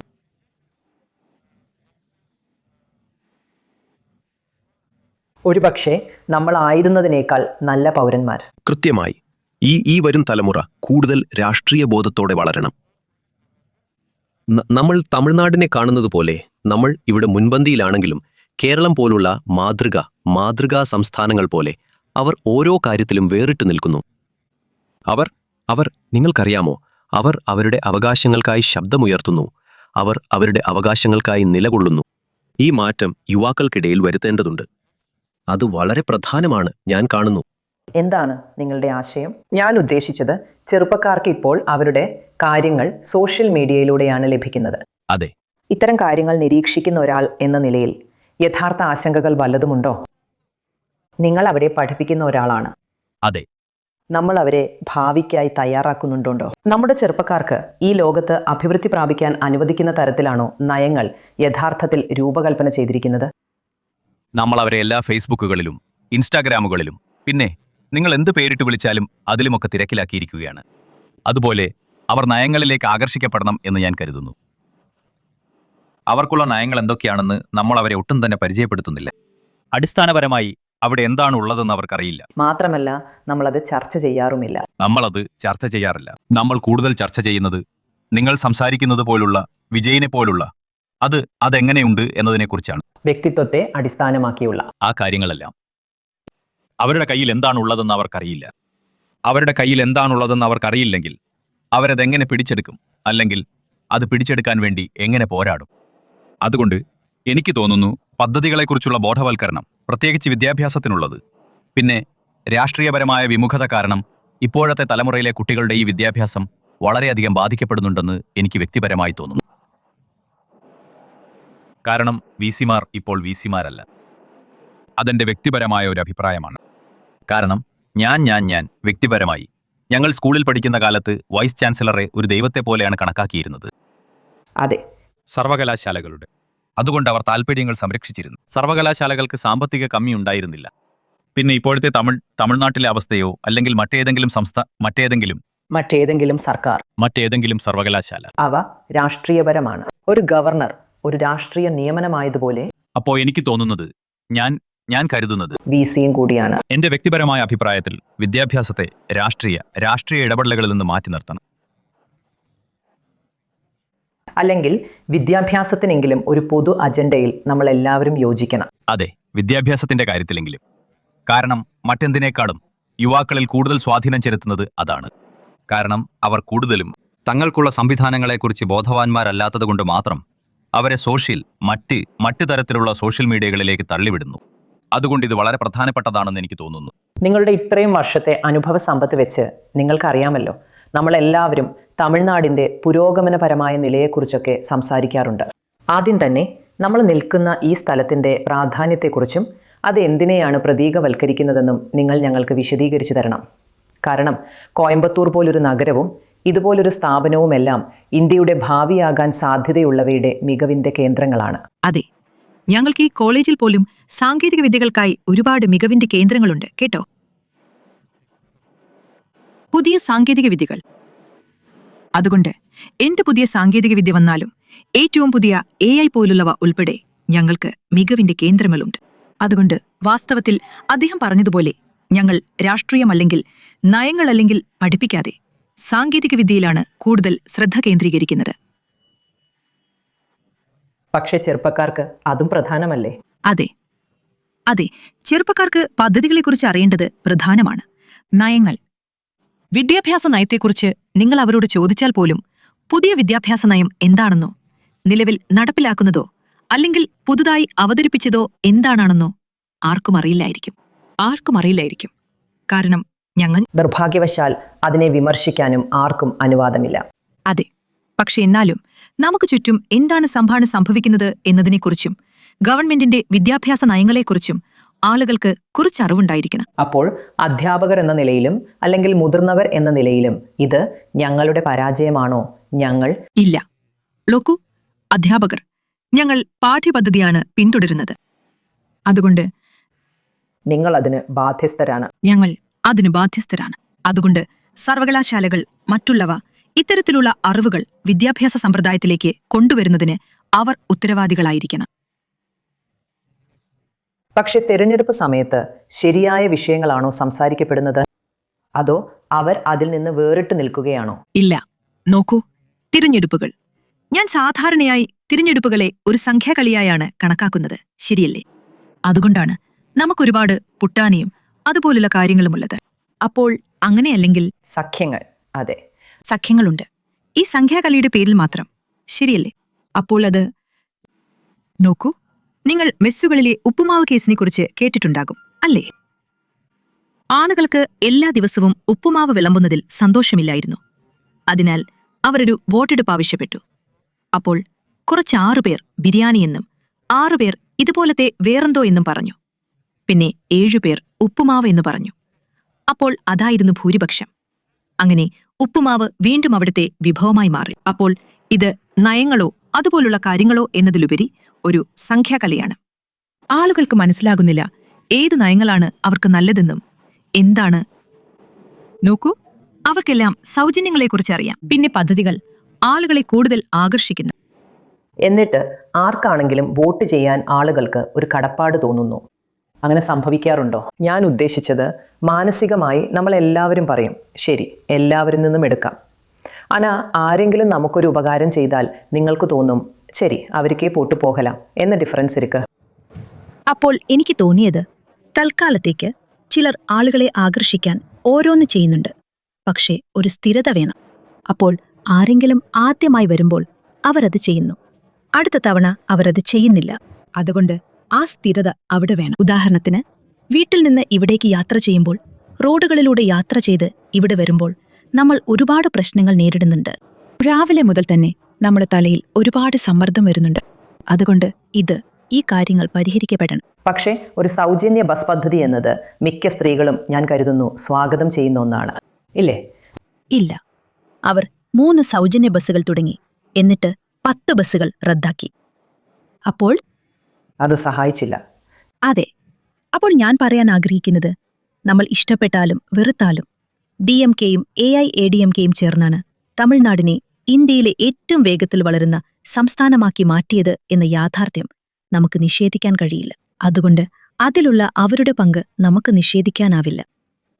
ഒരുപക്ഷെ നമ്മളായിരുന്നതിനേക്കാൾ നല്ല പൗരന്മാർ. കൃത്യമായി. ഈ വരും തലമുറ കൂടുതൽ രാഷ്ട്രീയ ബോധത്തോടെ വളരണം. നമ്മൾ തമിഴ്നാടിനെ കാണുന്നത് പോലെ നമ്മൾ ഇവിടെ മുൻപന്തിയിലാണെങ്കിലും കേരളം പോലുള്ള മാതൃകാ സംസ്ഥാനങ്ങൾ പോലെ അവർ ഓരോ കാര്യത്തിലും വേറിട്ട് നിൽക്കുന്നു. അവർ നിങ്ങൾക്കറിയാമോ, അവർ അവരുടെ അവകാശങ്ങൾക്കായി ശബ്ദമുയർത്തുന്നു. അവർ അവരുടെ അവകാശങ്ങൾക്കായി നിലകൊള്ളുന്നു. ഈ മാറ്റം യുവാക്കൾക്കിടയിൽ വരുത്തേണ്ടതുണ്ട്. അത് വളരെ പ്രധാനമാണ്. ഞാൻ കാണുന്നു. എന്താണ് നിങ്ങളുടെ ആശയം? ഞാൻ ഉദ്ദേശിച്ചത് ചെറുപ്പക്കാർക്ക് ഇപ്പോൾ അവരുടെ കാര്യങ്ങൾ സോഷ്യൽ മീഡിയയിലൂടെയാണ് ലഭിക്കുന്നത്. അതെ. ഇത്തരം കാര്യങ്ങൾ നിരീക്ഷിക്കുന്ന ഒരാൾ എന്ന നിലയിൽ യഥാർത്ഥ ആശങ്കകൾ വല്ലതുമുണ്ടോ? നിങ്ങൾ അവരെ പഠിപ്പിക്കുന്ന ഒരാളാണ്. അതെ. നമ്മൾ അവരെ ഭാവിക്കായി തയ്യാറാക്കുന്നുണ്ടോ? നമ്മുടെ ചെറുപ്പക്കാർക്ക് ഈ ലോകത്ത് അഭിവൃദ്ധി പ്രാപിക്കാൻ അനുവദിക്കുന്ന തരത്തിലാണോ നയങ്ങൾ യഥാർത്ഥത്തിൽ രൂപകൽപ്പന ചെയ്തിരിക്കുന്നത്? നമ്മൾ അവരെ എല്ലാ ഫേസ്ബുക്കുകളിലും ഇൻസ്റ്റാഗ്രാമുകളിലും പിന്നെ നിങ്ങൾ എന്ത് പേരിട്ട് വിളിച്ചാലും അതിലുമൊക്കെ തിരക്കിലാക്കിയിരിക്കുകയാണ്. അതുപോലെ അവർ നയങ്ങളിലേക്ക് ആകർഷിക്കപ്പെടണം എന്ന് ഞാൻ കരുതുന്നു. അവർക്കുള്ള നയങ്ങൾ എന്തൊക്കെയാണെന്ന് നമ്മൾ അവരെ ഒട്ടും തന്നെ പരിചയപ്പെടുത്തുന്നില്ല. അടിസ്ഥാനപരമായി അവിടെ എന്താണ് ഉള്ളതെന്ന് അവർക്കറിയില്ല. മാത്രമല്ല നമ്മളത് ചർച്ച ചെയ്യാറുമില്ല. നമ്മളത് ചർച്ച ചെയ്യാറില്ല. നമ്മൾ കൂടുതൽ ചർച്ച ചെയ്യുന്നത് നിങ്ങൾ സംസാരിക്കുന്നത് പോലുള്ള വിജയിനെ പോലുള്ള അതെങ്ങനെയുണ്ട് എന്നതിനെക്കുറിച്ചാണ്. വ്യക്തിത്വത്തെ അടിസ്ഥാനമാക്കിയുള്ള ആ കാര്യങ്ങളെല്ലാം. അവരുടെ കയ്യിൽ എന്താണുള്ളതെന്ന് അവർക്കറിയില്ല. അവരുടെ കയ്യിൽ എന്താണുള്ളതെന്ന് അവർക്കറിയില്ലെങ്കിൽ അവരതെങ്ങനെ പിടിച്ചെടുക്കും, അല്ലെങ്കിൽ അത് പിടിച്ചെടുക്കാൻ വേണ്ടി എങ്ങനെ പോരാടും? അതുകൊണ്ട് എനിക്ക് തോന്നുന്നു പദ്ധതികളെക്കുറിച്ചുള്ള ബോധവൽക്കരണം, പ്രത്യേകിച്ച് വിദ്യാഭ്യാസത്തിനുള്ളത്, പിന്നെ രാഷ്ട്രീയപരമായ വിമുഖത കാരണം ഇപ്പോഴത്തെ തലമുറയിലെ കുട്ടികളുടെ ഈ വിദ്യാഭ്യാസം വളരെയധികം ബാധിക്കപ്പെടുന്നുണ്ടെന്ന് എനിക്ക് വ്യക്തിപരമായി തോന്നുന്നു. കാരണം വിസിമാർ ഇപ്പോൾ വിസിമാരല്ല. അതെന്റെ വ്യക്തിപരമായ ഒരു അഭിപ്രായമാണ്. കാരണം ഞാൻ വ്യക്തിപരമായി ഞങ്ങൾ സ്കൂളിൽ പഠിക്കുന്ന കാലത്ത് വൈസ് ചാൻസലറെ ഒരു ദൈവത്തെ പോലെയാണ് കണക്കാക്കിയിരുന്നത്. അതെ, സർവകലാശാലകളുടെ. അതുകൊണ്ട് അവർ താൽപ്പര്യങ്ങൾ സംരക്ഷിച്ചിരുന്നു. സർവകലാശാലകൾക്ക് സാമ്പത്തിക കമ്മി ഉണ്ടായിരുന്നില്ല. പിന്നെ ഇപ്പോഴത്തെ തമിഴ്നാട്ടിലെ അവസ്ഥയോ അല്ലെങ്കിൽ മറ്റേതെങ്കിലും സർക്കാർ, മറ്റേതെങ്കിലും സർവകലാശാല, അവ രാഷ്ട്രീയപരമാണ്. ഒരു ഗവർണർ ഒരു രാഷ്ട്രീയ നിയമനമായതുപോലെ അപ്പോൾ എനിക്ക് തോന്നുന്നത് ഞാൻ കരുതുന്നത് വിസിയും കൂടിയാണ്. എന്റെ വ്യക്തിപരമായ അഭിപ്രായത്തിൽ വിദ്യാഭ്യാസത്തെ രാഷ്ട്രീയ ഇടപെടലുകളിൽ നിന്ന് മാറ്റി നിർത്തണം. അല്ലെങ്കിൽ വിദ്യാഭ്യാസത്തിനെങ്കിലും ഒരു പൊതു അജണ്ടയിൽ നമ്മൾ എല്ലാവരും യോജിക്കണം. അതെ, വിദ്യാഭ്യാസത്തിന്റെ കാര്യത്തിലെങ്കിലും. കാരണം മറ്റെന്തിനേക്കാളും യുവാക്കളിൽ കൂടുതൽ സ്വാധീനം ചെലുത്തുന്നത് അതാണ്. കാരണം അവർ കൂടുതലും തങ്ങൾക്കുള്ള സംവിധാനങ്ങളെക്കുറിച്ച് ബോധവാന്മാരല്ലാത്തതുകൊണ്ട് മാത്രം അവരെ മറ്റ് തരത്തിലുള്ള സോഷ്യൽ മീഡിയകളിലേക്ക് തള്ളിവിടുന്നു. അതുകൊണ്ട് ഇത് വളരെ പ്രധാനപ്പെട്ടതാണെന്ന് എനിക്ക് തോന്നുന്നു. നിങ്ങളുടെ ഇത്രയും വർഷത്തെ അനുഭവ സമ്പത്ത് വെച്ച് നിങ്ങൾക്കറിയാമല്ലോ, നമ്മളെല്ലാവരും തമിഴ്നാടിൻ്റെ പുരോഗമനപരമായ നിലയെക്കുറിച്ചൊക്കെ സംസാരിക്കാറുണ്ട്. ആദ്യം തന്നെ നമ്മൾ നിൽക്കുന്ന ഈ സ്ഥലത്തിൻ്റെ പ്രാധാന്യത്തെക്കുറിച്ചും അത് എന്തിനെയാണ് പ്രതീകവൽക്കരിക്കുന്നതെന്നും നിങ്ങൾ ഞങ്ങൾക്ക് വിശദീകരിച്ചു തരണം. കാരണം കോയമ്പത്തൂർ പോലൊരു നഗരവും ഇതുപോലൊരു സ്ഥാപനവുമെല്ലാം ഇന്ത്യയുടെ ഭാവിയാകാൻ സാധ്യതയുള്ളവയുടെ മികവിന്റെ കേന്ദ്രങ്ങളാണ്. അതെ, ഞങ്ങൾക്ക് ഈ കോളേജിൽ പോലും സാങ്കേതിക വിദ്യകൾക്കായി ഒരുപാട് മികവിന്റെ കേന്ദ്രങ്ങളുണ്ട് കേട്ടോ. പുതിയ സാങ്കേതിക വിദ്യകൾ. അതുകൊണ്ട് എന്ത് പുതിയ സാങ്കേതിക വിദ്യ വന്നാലും ഏറ്റവും പുതിയ AI പോലുള്ളവ ഉൾപ്പെടെ ഞങ്ങൾക്ക് മികവിന്റെ കേന്ദ്രങ്ങളുണ്ട്. അതുകൊണ്ട് വാസ്തവത്തിൽ അദ്ദേഹം പറഞ്ഞതുപോലെ ഞങ്ങൾ രാഷ്ട്രീയമല്ലെങ്കിൽ നയങ്ങളല്ലെങ്കിൽ പഠിപ്പിക്കാതെ സാങ്കേതികവിദ്യയിലാണ് കൂടുതൽ ശ്രദ്ധ കേന്ദ്രീകരിക്കുന്നത്. പക്ഷേ ചെറുപ്പക്കാർക്ക് അതും പ്രധാനമല്ലേ? അതെ, ചെറുപ്പക്കാർക്ക് പദ്ധതികളെക്കുറിച്ച് അറിയേണ്ടത് പ്രധാനമാണ്. നയങ്ങൾ, വിദ്യാഭ്യാസ നയത്തെക്കുറിച്ച് നിങ്ങൾ അവരോട് ചോദിച്ചാൽ പോലും പുതിയ വിദ്യാഭ്യാസ നയം എന്താണെന്നോ, നിലവിൽ നടപ്പിലാക്കുന്നതോ അല്ലെങ്കിൽ പുതുതായി അവതരിപ്പിച്ചതോ എന്താണെന്നോ ആർക്കും അറിയില്ലായിരിക്കും. കാരണം ഞങ്ങൾ നിർഭാഗ്യവശാൽ അതിനെ വിമർശിക്കാനും ആർക്കും അനുവാദമില്ല. അതെ, പക്ഷെ എന്നാലും നമുക്ക് ചുറ്റും എന്താണ് സംഭവിക്കുന്നത് എന്നതിനെക്കുറിച്ചും ഗവൺമെന്റിന്റെ വിദ്യാഭ്യാസ നയങ്ങളെക്കുറിച്ചും ആളുകൾക്ക് കുറച്ചറിവുണ്ടായിരിക്കണം. അപ്പോൾ അധ്യാപകർ എന്ന നിലയിലും അല്ലെങ്കിൽ മുതിർന്നവർ എന്ന നിലയിലും ഇത് ഞങ്ങളുടെ പരാജയമാണോ? ഇല്ല. ലോക്കു, അധ്യാപകർ ഞങ്ങൾ പാഠ്യപദ്ധതിയാണ് പിന്തുടരുന്നത്. അതുകൊണ്ട് നിങ്ങൾ അതിന് ബാധ്യസ്ഥരാണ്. ഞങ്ങൾ അതിനു ബാധ്യസ്ഥരാണ്. അതുകൊണ്ട് സർവകലാശാലകൾ മറ്റുള്ളവ ഇത്തരത്തിലുള്ള അറിവുകൾ വിദ്യാഭ്യാസ സമ്പ്രദായത്തിലേക്ക് കൊണ്ടുവരുന്നതിന് അവർ ഉത്തരവാദികളായിരിക്കണം. പക്ഷെ തിരഞ്ഞെടുപ്പ് സമയത്ത് ശരിയായ വിഷയങ്ങളാണോ സംസാരിക്കപ്പെടുന്നത്? അതോ അവർ അതിൽ നിന്ന് വേറിട്ട് നിൽക്കുകയാണോ? ഇല്ല. നോക്കൂ, തിരഞ്ഞെടുപ്പുകൾ, ഞാൻ സാധാരണയായി തിരഞ്ഞെടുപ്പുകളെ ഒരു സംഖ്യാകളിയായാണ് കണക്കാക്കുന്നത്, ശരിയല്ലേ? അതുകൊണ്ടാണ് നമുക്കൊരുപാട് പുട്ടാനിയും അതുപോലുള്ള കാര്യങ്ങളുമുള്ളത്. അപ്പോൾ അങ്ങനെയല്ലെങ്കിൽ സഖ്യങ്ങൾ. അതെ, സഖ്യങ്ങളുണ്ട് ഈ സംഖ്യാകളിയുടെ പേരിൽ മാത്രം, ശരിയല്ലേ? അപ്പോൾ അത് നോക്കൂ, നിങ്ങൾ മെസ്സുകളിലെ ഉപ്പുമാവ് കേസിനെക്കുറിച്ച് കേട്ടിട്ടുണ്ടാകും, അല്ലേ? ആളുകൾക്ക് എല്ലാ ദിവസവും ഉപ്പുമാവ് വിളമ്പുന്നതിൽ സന്തോഷമില്ലായിരുന്നു. അതിനാൽ അവരൊരു വോട്ടെടുപ്പ് ആവശ്യപ്പെട്ടു. അപ്പോൾ കുറച്ച് 6 പേർ ബിരിയാണി എന്നും 6 പേർ ഇതുപോലത്തെ വേറെന്തോ എന്നും പറഞ്ഞു. പിന്നെ 7 പേർ ഉപ്പുമാവ് എന്ന് പറഞ്ഞു. അപ്പോൾ അതായിരുന്നു ഭൂരിപക്ഷം. അങ്ങനെ ഉപ്പുമാവ് വീണ്ടും അവിടുത്തെ വിഭവമായി മാറി. അപ്പോൾ ഇത് നയങ്ങളോ അതുപോലുള്ള കാര്യങ്ങളോ എന്നതിലുപരി ഒരു സംഖ്യാകലയാണ്. ആളുകൾക്ക് മനസ്സിലാകുന്നില്ല ഏതു നയങ്ങളാണ് അവർക്ക് നല്ലതെന്നും എന്താണ്. നോക്കൂ, അവർക്കെല്ലാം സൗജന്യങ്ങളെക്കുറിച്ച് അറിയാം. പിന്നെ പദ്ധതികൾ ആളുകളെ കൂടുതൽ ആകർഷിക്കുന്നു. എന്നിട്ട് ആർക്കാണെങ്കിലും വോട്ട് ചെയ്യാൻ ആളുകൾക്ക് ഒരു കടപ്പാട് തോന്നുന്നു. അങ്ങനെ സംഭവിക്കാറുണ്ടോ? ഞാൻ ഉദ്ദേശിച്ചത് മാനസികമായി നമ്മളെല്ലാവരും പറയും, ശരി, എല്ലാവരിൽ നിന്നും എടുക്കാം. ആനാ ആരെങ്കിലും നമുക്കൊരു ഉപകാരം ചെയ്താൽ നിങ്ങൾക്ക് തോന്നും, ശരി, അവർക്കേ പോട്ട് പോകലാം എന്ന ഡിഫറൻസ് ഇരിക്ക്. അപ്പോൾ എനിക്ക് തോന്നിയത്, തൽക്കാലത്തേക്ക് ചിലർ ആളുകളെ ആകർഷിക്കാൻ ഓരോന്ന് ചെയ്യുന്നുണ്ട്. പക്ഷേ ഒരു സ്ഥിരത വേണം. അപ്പോൾ ആരെങ്കിലും ആദ്യമായി വരുമ്പോൾ അവരത് ചെയ്യുന്നു, അടുത്ത തവണ അവരത് ചെയ്യുന്നില്ല. അതുകൊണ്ട് ആ സ്ഥിരത അവിടെ വേണം. ഉദാഹരണത്തിന്, വീട്ടിൽ നിന്ന് ഇവിടേക്ക് യാത്ര ചെയ്യുമ്പോൾ, റോഡുകളിലൂടെ യാത്ര ചെയ്ത് ഇവിടെ വരുമ്പോൾ നമ്മൾ ഒരുപാട് പ്രശ്നങ്ങൾ നേരിടുന്നുണ്ട്. രാവിലെ മുതൽ തന്നെ നമ്മുടെ തലയിൽ ഒരുപാട് സമ്മർദ്ദം വരുന്നുണ്ട്. അതുകൊണ്ട് ഈ കാര്യങ്ങൾ പരിഹരിക്കപ്പെടണം. പക്ഷേ ഒരു സൗജന്യ ബസ് പദ്ധതി എന്നത് മിക്ക സ്ത്രീകളും, ഞാൻ കരുതുന്നു, സ്വാഗതം ചെയ്യുന്ന ഒന്നാണ്, ഇല്ലേ? ഇല്ല, അവർ 3 സൗജന്യ ബസ്സുകൾ തുടങ്ങി, എന്നിട്ട് 10 ബസ്സുകൾ റദ്ദാക്കി. അപ്പോൾ അത് സഹായിച്ചില്ല. അതെ, അപ്പോൾ ഞാൻ പറയാൻ ആഗ്രഹിക്കുന്നത്, നമ്മൾ ഇഷ്ടപ്പെട്ടാലും വെറുത്താലും DMKയും AIADMKയും ചേർന്നാണ് തമിഴ്നാടിനെ ഇന്ത്യയിലെ ഏറ്റവും വേഗത്തിൽ വളരുന്ന സംസ്ഥാനമാക്കി മാറ്റിയത് എന്ന യാഥാർത്ഥ്യം നമുക്ക് നിഷേധിക്കാൻ കഴിയില്ല. അതുകൊണ്ട് അതിലുള്ള അവരുടെ പങ്ക് നമുക്ക് നിഷേധിക്കാനാവില്ല.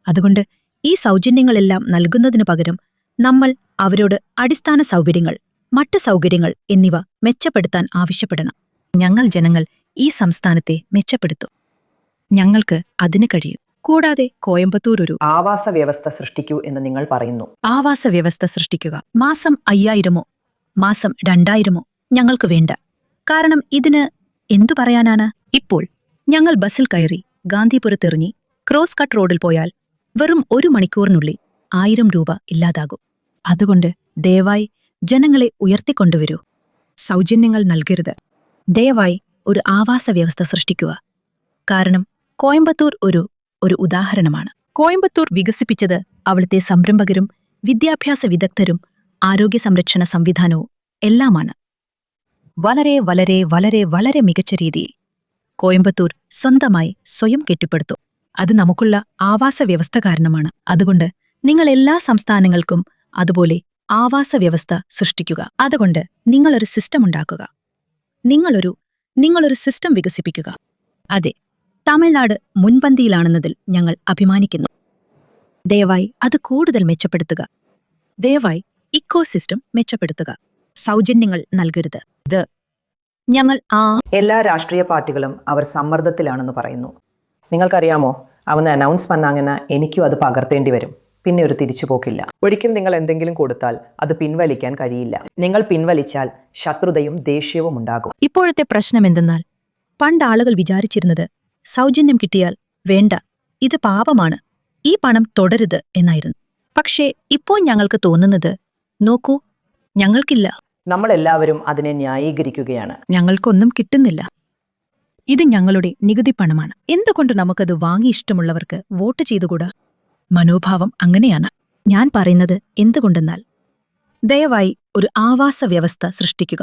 അതുകൊണ്ട് ഈ സൗജന്യങ്ങളെല്ലാം നൽകുന്നതിനു പകരം നമ്മൾ അവരോട് അടിസ്ഥാന സൗകര്യങ്ങൾ, മറ്റ് സൗകര്യങ്ങൾ എന്നിവ മെച്ചപ്പെടുത്താൻ ആവശ്യപ്പെടണം. ഞങ്ങൾ ജനങ്ങൾ ഈ സംസ്ഥാനത്തെ മെച്ചപ്പെടുത്തും. ഞങ്ങൾക്ക് അതിന് കഴിയും. കൂടാതെ കോയമ്പത്തൂർ ഒരു ആവാസ വ്യവസ്ഥ സൃഷ്ടിക്കൂ എന്ന് നിങ്ങൾ പറയുന്നു. ആവാസ വ്യവസ്ഥ സൃഷ്ടിക്കുക. മാസം 5000മോ മാസം 2000മോ ഞങ്ങൾക്ക് വേണ്ട. കാരണം ഇതിന് എന്തു പറയാനാണ്? ഇപ്പോൾ ഞങ്ങൾ ബസ്സിൽ കയറി ഗാന്ധിപുരത്തെറിഞ്ഞി ക്രോസ് കട്ട് റോഡിൽ പോയാൽ വെറും 1 മണിക്കൂറിനുള്ളിൽ 1000 രൂപ ഇല്ലാതാകും. അതുകൊണ്ട് ദയവായി ജനങ്ങളെ ഉയർത്തിക്കൊണ്ടുവരൂ. സൗജന്യങ്ങൾ നൽകരുത്. ദയവായി ഒരു ആവാസ വ്യവസ്ഥ സൃഷ്ടിക്കുക. കാരണം കോയമ്പത്തൂർ ഒരു ഉദാഹരണമാണ്. കോയമ്പത്തൂർ വികസിപ്പിച്ചത് അവിടുത്തെ സംരംഭകരും വിദ്യാഭ്യാസ വിദഗ്ധരും ആരോഗ്യ സംരക്ഷണ സംവിധാനവും എല്ലാമാണ്. വളരെ വളരെ വളരെ വളരെ മികച്ച രീതിയിൽ കോയമ്പത്തൂർ സ്വയം കെട്ടിപ്പടുത്തു. അത് നമുക്കുള്ള ആവാസ വ്യവസ്ഥ കാരണമാണ്. അതുകൊണ്ട് നിങ്ങൾ എല്ലാ സംസ്ഥാനങ്ങൾക്കും അതുപോലെ ആവാസ വ്യവസ്ഥ സൃഷ്ടിക്കുക. അതുകൊണ്ട് നിങ്ങളൊരു സിസ്റ്റം ഉണ്ടാക്കുക. നിങ്ങളൊരു സിസ്റ്റം വികസിപ്പിക്കുക. അതെ, തമിഴ്നാട് മുൻപന്തിയിലാണെന്നതിൽ ഞങ്ങൾ അഭിമാനിക്കുന്നു. ദയവായി അത് കൂടുതൽ മെച്ചപ്പെടുത്തുക. ദയവായി ഇക്കോസിസ്റ്റം മെച്ചപ്പെടുത്തുക. സൗജന്യങ്ങൾ നൽകരുത്. ഇത് ഞങ്ങൾ എല്ലാ രാഷ്ട്രീയ പാർട്ടികളും അവർ സമ്മർദ്ദത്തിലാണെന്ന് പറയുന്നു. നിങ്ങൾക്കറിയാമോ, അവന്ന് അനൗൺസ് പണ്ണാങ്ങനെ എനിക്കും അത് പകർത്തേണ്ടി വരും. പിന്നെ ഒരു തിരിച്ചുപോക്കില്ല. ഒരിക്കൽ നിങ്ങൾ എന്തെങ്കിലും കൊടുത്താൽ അത് പിൻവലിക്കാൻ കഴിയില്ല. നിങ്ങൾ പിൻവലിച്ചാൽ ശത്രുതയും ദേഷ്യവും ഉണ്ടാകും. ഇപ്പോഴത്തെ പ്രശ്നം എന്തെന്നാൽ, പണ്ട് ആളുകൾ വിചാരിച്ചിരുന്നത് സൗജന്യം കിട്ടിയാൽ വേണ്ട, ഇത് പാപമാണ്, ഈ പണം തുടരുത് എന്നായിരുന്നു. പക്ഷേ ഇപ്പോൾ ഞങ്ങൾക്ക് തോന്നുന്നത്, നോക്കൂ, ഞങ്ങൾക്കില്ല, നമ്മളെല്ലാവരും അതിനെ ന്യായീകരിക്കുകയാണ്. ഞങ്ങൾക്കൊന്നും കിട്ടുന്നില്ല, ഇത് ഞങ്ങളുടെ നികുതി പണമാണ്, എന്തുകൊണ്ട് നമുക്കത് വാങ്ങി ഇഷ്ടമുള്ളവർക്ക് വോട്ട് ചെയ്തുകൂടാ? മനോഭാവം അങ്ങനെയാണ്. ഞാൻ പറയുന്നത് എന്തുകൊണ്ടെന്നാൽ, ദയവായി ഒരു ആവാസ വ്യവസ്ഥ സൃഷ്ടിക്കുക.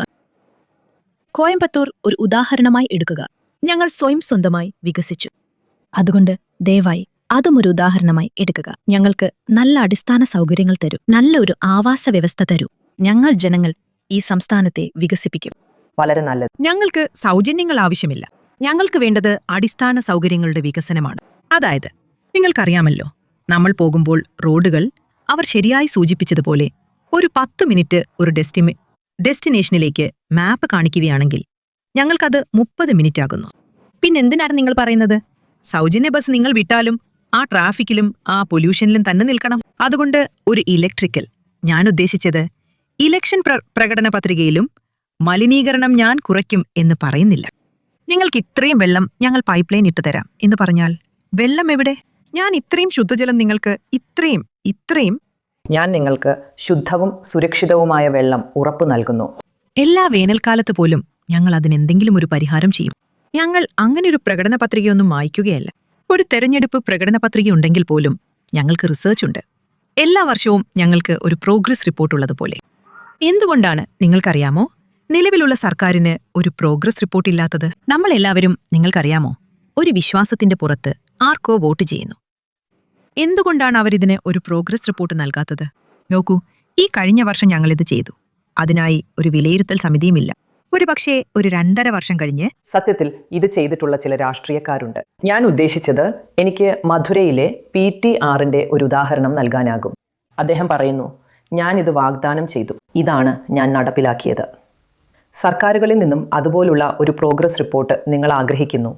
കോയമ്പത്തൂർ ഒരു ഉദാഹരണമായി എടുക്കുക. ഞങ്ങൾ സ്വന്തമായി വികസിച്ചു. അതുകൊണ്ട് ദയവായി അതും ഒരു ഉദാഹരണമായി എടുക്കുക. ഞങ്ങൾക്ക് നല്ല അടിസ്ഥാന സൗകര്യങ്ങൾ തരൂ, നല്ല ഒരു ആവാസ വ്യവസ്ഥ തരൂ. ഞങ്ങൾ ജനങ്ങൾ ഈ സംസ്ഥാനത്തെ വികസിപ്പിക്കും. വളരെ നല്ലത്. ഞങ്ങൾക്ക് സൗജന്യങ്ങൾ ആവശ്യമില്ല. ഞങ്ങൾക്ക് വേണ്ടത് അടിസ്ഥാന സൗകര്യങ്ങളുടെ വികസനമാണ്. അതായത്, നിങ്ങൾക്കറിയാമല്ലോ, നമ്മൾ പോകുമ്പോൾ റോഡുകൾ അവർ ശരിയായി സൂചിപ്പിച്ചതുപോലെ ഒരു 10 മിനിറ്റ് ഒരു ഡെസ്റ്റിനേഷനിലേക്ക് മാപ്പ് കാണിക്കുകയാണെങ്കിൽ ഞങ്ങൾക്കത് 30 മിനിറ്റ് ആകുന്നു. പിന്നെന്തിനാണ് നിങ്ങൾ പറയുന്നത് സൗജന്യ ബസ് നിങ്ങൾ വിട്ടാലും ആ ട്രാഫിക്കിലും ആ പൊല്യൂഷനിലും തന്നെ നിൽക്കണം? അതുകൊണ്ട് ഒരു ഇലക്ട്രിക്കൽ, ഞാൻ ഉദ്ദേശിച്ചത് ഇലക്ഷൻ പ്രകടന പത്രികയിലും മലിനീകരണം ഞാൻ കുറയ്ക്കും എന്ന് പറയുന്നില്ല. നിങ്ങൾക്ക് ഇത്രയും വെള്ളം ഞങ്ങൾ പൈപ്പ് ലൈൻ ഇട്ടുതരാം എന്ന് പറഞ്ഞാൽ വെള്ളം എവിടെ? ഞാൻ ഇത്രയും ശുദ്ധജലം നിങ്ങൾക്ക് ഇത്രയും ഞാൻ നിങ്ങൾക്ക് ശുദ്ധവും സുരക്ഷിതവുമായ വെള്ളം ഉറപ്പു നൽകുന്നു. എല്ലാ വേനൽക്കാലത്ത് പോലും ഞങ്ങൾ അതിനെന്തെങ്കിലും ഒരു പരിഹാരം ചെയ്യും. ഞങ്ങൾ അങ്ങനെയൊരു പ്രകടന പത്രികയൊന്നും വായിക്കുകയല്ല. ഒരു തെരഞ്ഞെടുപ്പ് പ്രകടന പത്രിക ഉണ്ടെങ്കിൽ പോലും ഞങ്ങൾക്ക് റിസർച്ച് ഉണ്ട്. എല്ലാ വർഷവും ഞങ്ങൾക്ക് ഒരു പ്രോഗ്രസ് റിപ്പോർട്ട് ഉള്ളതുപോലെ. എന്തുകൊണ്ടാണ് നിങ്ങൾക്കറിയാമോ നിലവിലുള്ള സർക്കാരിന് ഒരു പ്രോഗ്രസ് റിപ്പോർട്ട് ഇല്ലാത്തത്? നമ്മളെല്ലാവരും, നിങ്ങൾക്കറിയാമോ, ഒരു വിശ്വാസത്തിന്റെ പുറത്ത് ആർക്കോ വോട്ട് ചെയ്യുന്നു. എന്തുകൊണ്ടാണ് അവരിതിന് ഒരു പ്രോഗ്രസ് റിപ്പോർട്ട് നൽകാത്തത്? നോക്കൂ, ഈ കഴിഞ്ഞ വർഷം ഞങ്ങളിത് ചെയ്തു. അതിനായി ഒരു വിലയിരുത്തൽ സമിതിയുമില്ല. ഒരുപക്ഷേ ഒരു 2.5 വർഷം കഴിഞ്ഞ് സത്യത്തിൽ ഇത് ചെയ്തിട്ടുള്ള ചില രാഷ്ട്രീയക്കാരുണ്ട്. ഞാൻ ഉദ്ദേശിച്ചത്, എനിക്ക് മധുരയിലെ PTRന്റെ ഒരു ഉദാഹരണം നൽകാനാകും. അദ്ദേഹം പറയുന്നു, ഞാൻ ഇത് വാഗ്ദാനം ചെയ്തു, ഇതാണ് ഞാൻ നടപ്പിലാക്കിയത്. സർക്കാരുകളിൽ നിന്നും അതുപോലുള്ള ഒരു പ്രോഗ്രസ് റിപ്പോർട്ട് നിങ്ങൾ ആഗ്രഹിക്കുന്നു.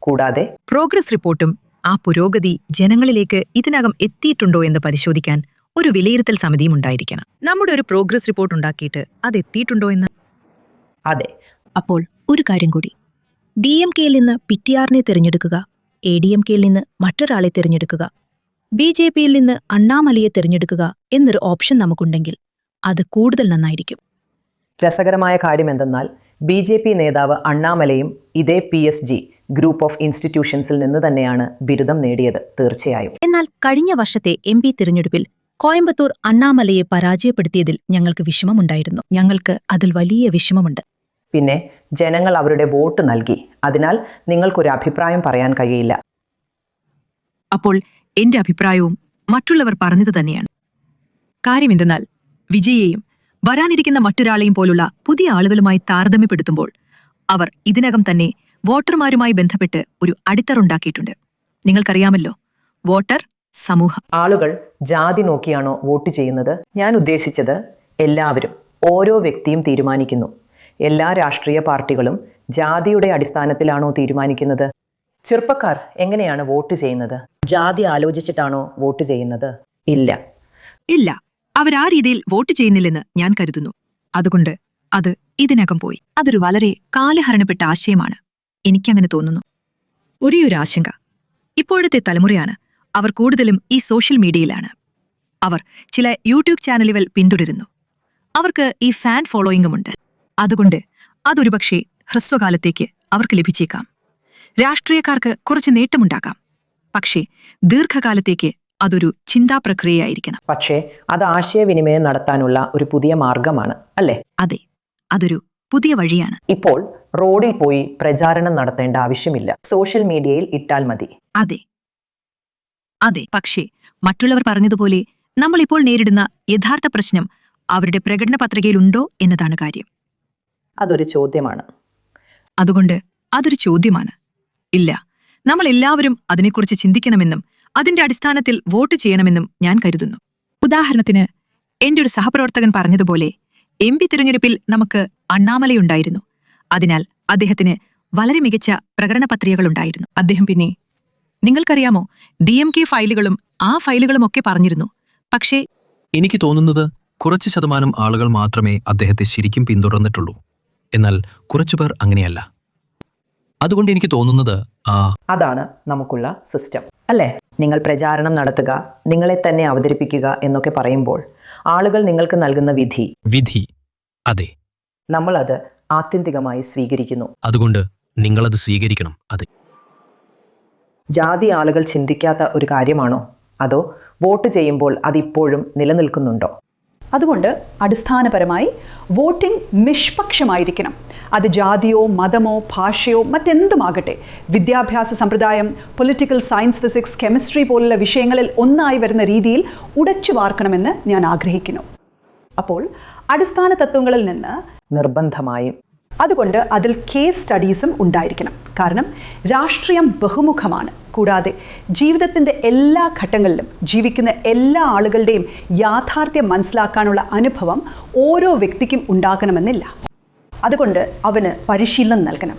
കൂടാതെ പ്രോഗ്രസ് റിപ്പോർട്ടും ആ പുരോഗതി ജനങ്ങളിലേക്ക് ഇതിനകം എത്തിയിട്ടുണ്ടോ എന്ന് പരിശോധിക്കാൻ ഒരു വിലയിരുത്തൽ സമിതിയും ഉണ്ടായിരിക്കണം. നമ്മുടെ ഒരു പ്രോഗ്രസ് റിപ്പോർട്ട് ഉണ്ടാക്കിയിട്ട് അത് എത്തിയിട്ടുണ്ടോ എന്ന്. അതെ. അപ്പോൾ ഒരു കാര്യം കൂടി, DMKയിൽ നിന്ന് PTRനെ തിരഞ്ഞെടുക്കുക, ADMKയിൽ നിന്ന് മറ്റൊരാളെ തിരഞ്ഞെടുക്കുക, BJPയിൽ നിന്ന് അണ്ണാമലയെ തിരഞ്ഞെടുക്കുക എന്നൊരു ഓപ്ഷൻ നമുക്കുണ്ടെങ്കിൽ അത് കൂടുതൽ നന്നായിരിക്കും. രസകരമായ കാര്യം എന്തെന്നാൽ, BJP നേതാവ് അണ്ണാമലയും ഇതേ PSG ഗ്രൂപ്പ് ഓഫ് ഇൻസ്റ്റിറ്റ്യൂഷൻസിൽ നിന്ന് തന്നെയാണ് ബിരുദം നേടിയത്. തീർച്ചയായും. എന്നാൽ കഴിഞ്ഞ വർഷത്തെ MP തിരഞ്ഞെടുപ്പിൽ കോയമ്പത്തൂർ അണ്ണാമലയെ പരാജയപ്പെടുത്തിയതിൽ ഞങ്ങൾക്ക് വിഷമമുണ്ടായിരുന്നു. ഞങ്ങൾക്ക് അതിൽ വലിയ വിഷമമുണ്ട്. പിന്നെ ജനങ്ങൾ അവരുടെ വോട്ട് നൽകി. അതിനാൽ നിങ്ങൾക്കൊരു അഭിപ്രായം പറയാൻ കഴിയില്ല. അപ്പോൾ എന്റെ അഭിപ്രായവും മറ്റുള്ളവർ പറഞ്ഞത് തന്നെയാണ്. കാര്യമെന്തെന്നാൽ, വിജയെയും വരാനിരിക്കുന്ന മറ്റൊരാളെയും പോലുള്ള പുതിയ ആളുകളുമായി താരതമ്യപ്പെടുത്തുമ്പോൾ അവർ ഇതിനകം തന്നെ വോട്ടർമാരുമായി ബന്ധപ്പെട്ട് ഒരു അടിത്തറുണ്ടാക്കിയിട്ടുണ്ട്. നിങ്ങൾക്കറിയാമല്ലോ, വോട്ടർ സമൂഹം. ആളുകൾ ജാതി നോക്കിയാണോ വോട്ട് ചെയ്യുന്നത്? ഞാൻ ഉദ്ദേശിച്ചത്, എല്ലാവരും, ഓരോ വ്യക്തിയും തീരുമാനിക്കുന്നു. എല്ലാ രാഷ്ട്രീയ പാർട്ടികളും ജാതിയുടെ അടിസ്ഥാനത്തിലാണോ തീരുമാനിക്കുന്നത്? ചെറുപ്പക്കാർ എങ്ങനെയാണ് വോട്ട് ചെയ്യുന്നത്? ജാതി ആലോചിച്ചിട്ടാണോ വോട്ട് ചെയ്യുന്നത്? ഇല്ല, അവരാ രീതിയിൽ വോട്ട് ചെയ്യുന്നില്ലെന്ന് ഞാൻ കരുതുന്നു. അതുകൊണ്ട് അത് ഇതിനകം പോയി. അതൊരു വളരെ കാലഹരണപ്പെട്ട ആശയമാണ്. എനിക്കങ്ങനെ തോന്നുന്നു. ഒരേയൊരു ആശങ്ക, ഇപ്പോഴത്തെ തലമുറയാണ്. അവർ കൂടുതലും ഈ സോഷ്യൽ മീഡിയയിലാണ്. അവർ ചില യൂട്യൂബ് ചാനലുകൾ പിന്തുടരുന്നു. അവർക്ക് ഈ ഫാൻ ഫോളോയിങ്ങുമുണ്ട്. അതുകൊണ്ട് അതൊരുപക്ഷേ ഹ്രസ്വകാലത്തേക്ക് അവർക്ക് ലഭിച്ചേക്കാം. രാഷ്ട്രീയക്കാർക്ക് കുറച്ച് നേട്ടമുണ്ടാക്കാം. പക്ഷേ ദീർഘകാലത്തേക്ക് അതൊരു ചിന്താപ്രക്രിയയായിരിക്കണം. പക്ഷേ അത് ആശയവിനിമയം നടത്താനുള്ള ഒരു പുതിയ മാർഗമാണ്, അല്ലേ? അതെ, അതൊരു പുതിയ വഴിയാണ്. ഇപ്പോൾ റോഡിൽ പോയി പ്രചാരണം നടത്തേണ്ട ആവശ്യമില്ല. സോഷ്യൽ മീഡിയയിൽ ഇട്ടാൽ മതി. അതെ, പക്ഷേ മറ്റുള്ളവർ പറഞ്ഞതുപോലെ നമ്മളിപ്പോൾ നേരിടുന്ന യഥാർത്ഥ പ്രശ്നം അവരുടെ പ്രകടന പത്രികയിലുണ്ടോ എന്നതാണ് കാര്യം. അതൊരു ചോദ്യമാണ്. അതുകൊണ്ട് അതൊരു ചോദ്യമാണ്. ഇല്ല, നമ്മൾ എല്ലാവരും അതിനെക്കുറിച്ച് ചിന്തിക്കണമെന്നും അതിന്റെ അടിസ്ഥാനത്തിൽ വോട്ട് ചെയ്യണമെന്നും ഞാൻ കരുതുന്നു. ഉദാഹരണത്തിന്, എന്റെ ഒരു സഹപ്രവർത്തകൻ പറഞ്ഞതുപോലെ MP തിരഞ്ഞെടുപ്പിൽ നമുക്ക് അണ്ണാമലയുണ്ടായിരുന്നു. അതിനാൽ അദ്ദേഹത്തിന് വളരെ മികച്ച പ്രകടന പത്രികകളുണ്ടായിരുന്നു. അദ്ദേഹം പിന്നെ നിങ്ങൾക്കറിയാമോ, DMK ഫയലുകളും ആ ഫയലുകളുമൊക്കെ പറഞ്ഞിരുന്നു. പക്ഷേ എനിക്ക് തോന്നുന്നത് കുറച്ച് ശതമാനം ആളുകൾ മാത്രമേ അദ്ദേഹത്തെ ശരിക്കും പിന്തുടർന്നിട്ടുള്ളൂ. എന്നാൽ കുറച്ചുപേർ അങ്ങനെയല്ല. അതുകൊണ്ട് എനിക്ക് തോന്നുന്നത് അതാണ് നമുക്കുള്ള സിസ്റ്റം, അല്ലേ? നിങ്ങൾ പ്രചാരണം നടത്തുക, നിങ്ങളെ തന്നെ അവതരിപ്പിക്കുക എന്നൊക്കെ പറയുമ്പോൾ ആളുകൾ നിങ്ങൾക്ക് നൽകുന്ന വിധി, അതെ, നമ്മളത് ആത്യന്തികമായി സ്വീകരിക്കുന്നു. അതുകൊണ്ട് നിങ്ങളത് സ്വീകരിക്കണം. അതെ. ജാതി ആളുകൾ ചിന്തിക്കാത്ത ഒരു കാര്യമാണോ? അതോ വോട്ട് ചെയ്യുമ്പോൾ അതിപ്പോഴും നിലനിൽക്കുന്നുണ്ടോ? അതുകൊണ്ട് അടിസ്ഥാനപരമായി വോട്ടിംഗ് നിഷ്പക്ഷമായിരിക്കണം. അത് ജാതിയോ മതമോ ഭാഷയോ മറ്റെന്തുമാകട്ടെ, വിദ്യാഭ്യാസ സമ്പ്രദായം, പൊളിറ്റിക്കൽ സയൻസ്, ഫിസിക്സ്, കെമിസ്ട്രി പോലുള്ള വിഷയങ്ങളിൽ ഒന്നായി വരുന്ന രീതിയിൽ ഉടച്ചു വാർക്കണമെന്ന് ഞാൻ ആഗ്രഹിക്കുന്നു. അപ്പോൾ അടിസ്ഥാന തത്വങ്ങളിൽ നിന്ന് നിർബന്ധമായും. അതുകൊണ്ട് അതിൽ കേസ് സ്റ്റഡീസും ഉണ്ടായിരിക്കണം. കാരണം രാഷ്ട്രീയം ബഹുമുഖമാണ്. കൂടാതെ ജീവിതത്തിൻ്റെ എല്ലാ ഘട്ടങ്ങളിലും ജീവിക്കുന്ന എല്ലാ ആളുകളുടെയും യാഥാർത്ഥ്യം മനസ്സിലാക്കാനുള്ള അനുഭവം ഓരോ വ്യക്തിക്കും ഉണ്ടാകണമെന്നില്ല. അതുകൊണ്ട് അവന് പരിശീലനം നൽകണം.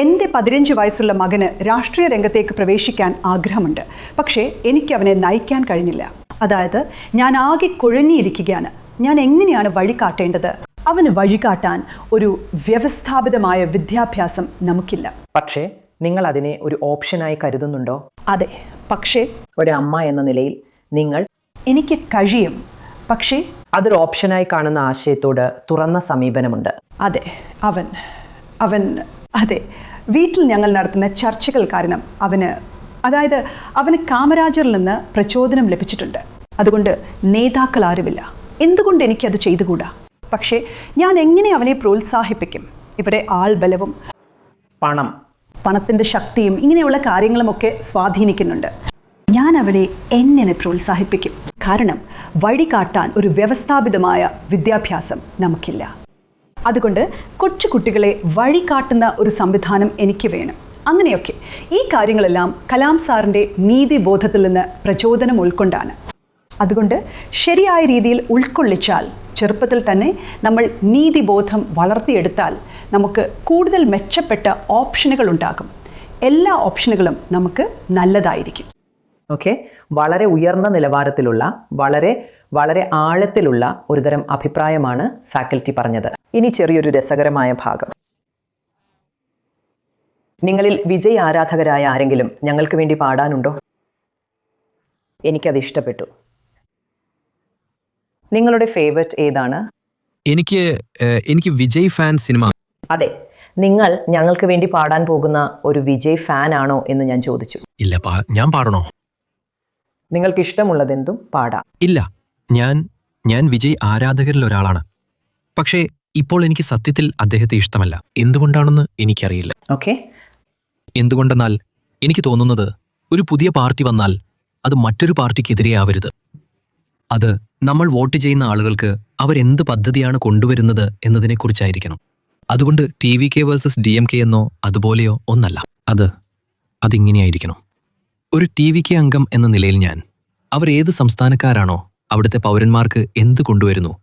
എൻ്റെ 15 വയസ്സുള്ള മകന് രാഷ്ട്രീയ രംഗത്തേക്ക് പ്രവേശിക്കാൻ ആഗ്രഹമുണ്ട്. പക്ഷേ എനിക്ക് അവനെ നയിക്കാൻ കഴിഞ്ഞില്ല. അതായത് ഞാൻ ആകെ കുഴഞ്ഞിരിക്കുകയാണ്. ഞാൻ എങ്ങനെയാണ് വഴി കാട്ടേണ്ടത്? അവന് വഴികാട്ടാൻ ഒരു വ്യവസ്ഥാപിതമായ വിദ്യാഭ്യാസം നമുക്കില്ല. പക്ഷേ നിങ്ങൾ അതിനെ ഒരു ഓപ്ഷനായി കരുതുന്നുണ്ടോ? അതെ, പക്ഷേ ഒരു അമ്മ എന്ന നിലയിൽ നിങ്ങൾ എനിക്ക് കഴിയും. പക്ഷേ അതൊരു ഓപ്ഷനായി കാണുന്ന ആശയത്തോട് തുറന്ന സമീപനമുണ്ട്. അതെ, അവൻ അതെ, വീട്ടിൽ ഞങ്ങൾ നടത്തുന്ന ചർച്ചകൾ കാരണം അവന് കാമരാജറിൽ നിന്ന് പ്രചോദനം ലഭിച്ചിട്ടുണ്ട്. അതുകൊണ്ട് നേതാക്കൾ ആരുമില്ല. എന്തുകൊണ്ട് എനിക്കത് ചെയ്തുകൂടാ? പക്ഷേ ഞാൻ എങ്ങനെ അവനെ പ്രോത്സാഹിപ്പിക്കും? ഇവിടെ ആൾബലവും പണത്തിൻ്റെ ശക്തിയും ഇങ്ങനെയുള്ള കാര്യങ്ങളുമൊക്കെ സ്വാധീനിക്കുന്നുണ്ട്. ഞാൻ അവനെ എങ്ങനെ പ്രോത്സാഹിപ്പിക്കും? കാരണം വഴി കാട്ടാൻ ഒരു വ്യവസ്ഥാപിതമായ വിദ്യാഭ്യാസം നമുക്കില്ല. അതുകൊണ്ട് കൊച്ചു കുട്ടികളെ വഴി കാട്ടുന്ന ഒരു സംവിധാനം എനിക്ക് വേണം. അങ്ങനെയൊക്കെ ഈ കാര്യങ്ങളെല്ലാം കലാം സാറിൻ്റെ നീതിബോധത്തിൽ നിന്ന് പ്രചോദനം ഉൾക്കൊണ്ടാണ്. അതുകൊണ്ട് ശരിയായ രീതിയിൽ ഉൾക്കൊള്ളിച്ചാൽ, ചെറുപ്പത്തിൽ തന്നെ നമ്മൾ നീതിബോധം വളർത്തിയെടുത്താൽ നമുക്ക് കൂടുതൽ മെച്ചപ്പെട്ട ഓപ്ഷനുകൾ ഉണ്ടാകും. എല്ലാ ഓപ്ഷനുകളും നമുക്ക് നല്ലതായിരിക്കും. ഓക്കെ, വളരെ ഉയർന്ന നിലവാരത്തിലുള്ള വളരെ വളരെ ആഴത്തിലുള്ള ഒരുതരം അഭിപ്രായമാണ് ഫാക്കൽറ്റി പറഞ്ഞത്. ഇനി ചെറിയൊരു രസകരമായ ഭാഗം. നിങ്ങളിൽ വിജയ് ആരാധകരായ ആരെങ്കിലും ഞങ്ങൾക്ക് വേണ്ടി പാടാനുണ്ടോ? എനിക്കത് ഇഷ്ടപ്പെട്ടു. നിങ്ങളുടെ ഫേവററ്റ് ഏതാണ്? എനിക്ക് വിജയ് ഫാൻ സിനിമ. അതെ, നിങ്ങൾ ഞങ്ങൾക്ക് വേണ്ടി പാടാൻ പോകുന്ന ഒരു വിജയ് ഫാൻ ആണോ എന്ന് ഞാൻ ചോദിച്ചു. ഇല്ല, ഞാൻ പാടണോ? നിങ്ങൾക്ക് ഇഷ്ടമുള്ളതെന്തും പാടാം. ഇല്ല, ഞാൻ വിജയ് ആരാധകരിൽ ഒരാളാണ്. പക്ഷേ ഇപ്പോൾ എനിക്ക് സത്യത്തിൽ അദ്ദേഹത്തെ ഇഷ്ടമല്ല. എന്തുകൊണ്ടാണെന്ന് എനിക്കറിയില്ല. ഓക്കെ, എന്തുകൊണ്ടെന്നാൽ എനിക്ക് തോന്നുന്നത് ഒരു പുതിയ പാർട്ടി വന്നാൽ അത് മറ്റൊരു പാർട്ടിക്കെതിരെ ആവരുത്. അത് നമ്മൾ വോട്ട് ചെയ്യുന്ന ആളുകൾക്ക് അവരെന്ത് പദ്ധതിയാണ് കൊണ്ടുവരുന്നത് എന്നതിനെക്കുറിച്ചായിരിക്കണം. അതുകൊണ്ട് TVK വേഴ്സസ് DMK എന്നോ അതുപോലെയോ ഒന്നല്ല. അതിങ്ങനെയായിരിക്കണം. ഒരു TVK അംഗം എന്ന നിലയിൽ അവർ ഏത് സംസ്ഥാനക്കാരാണോ അവിടുത്തെ പൗരന്മാർക്ക് എന്ത് കൊണ്ടുവരുന്നു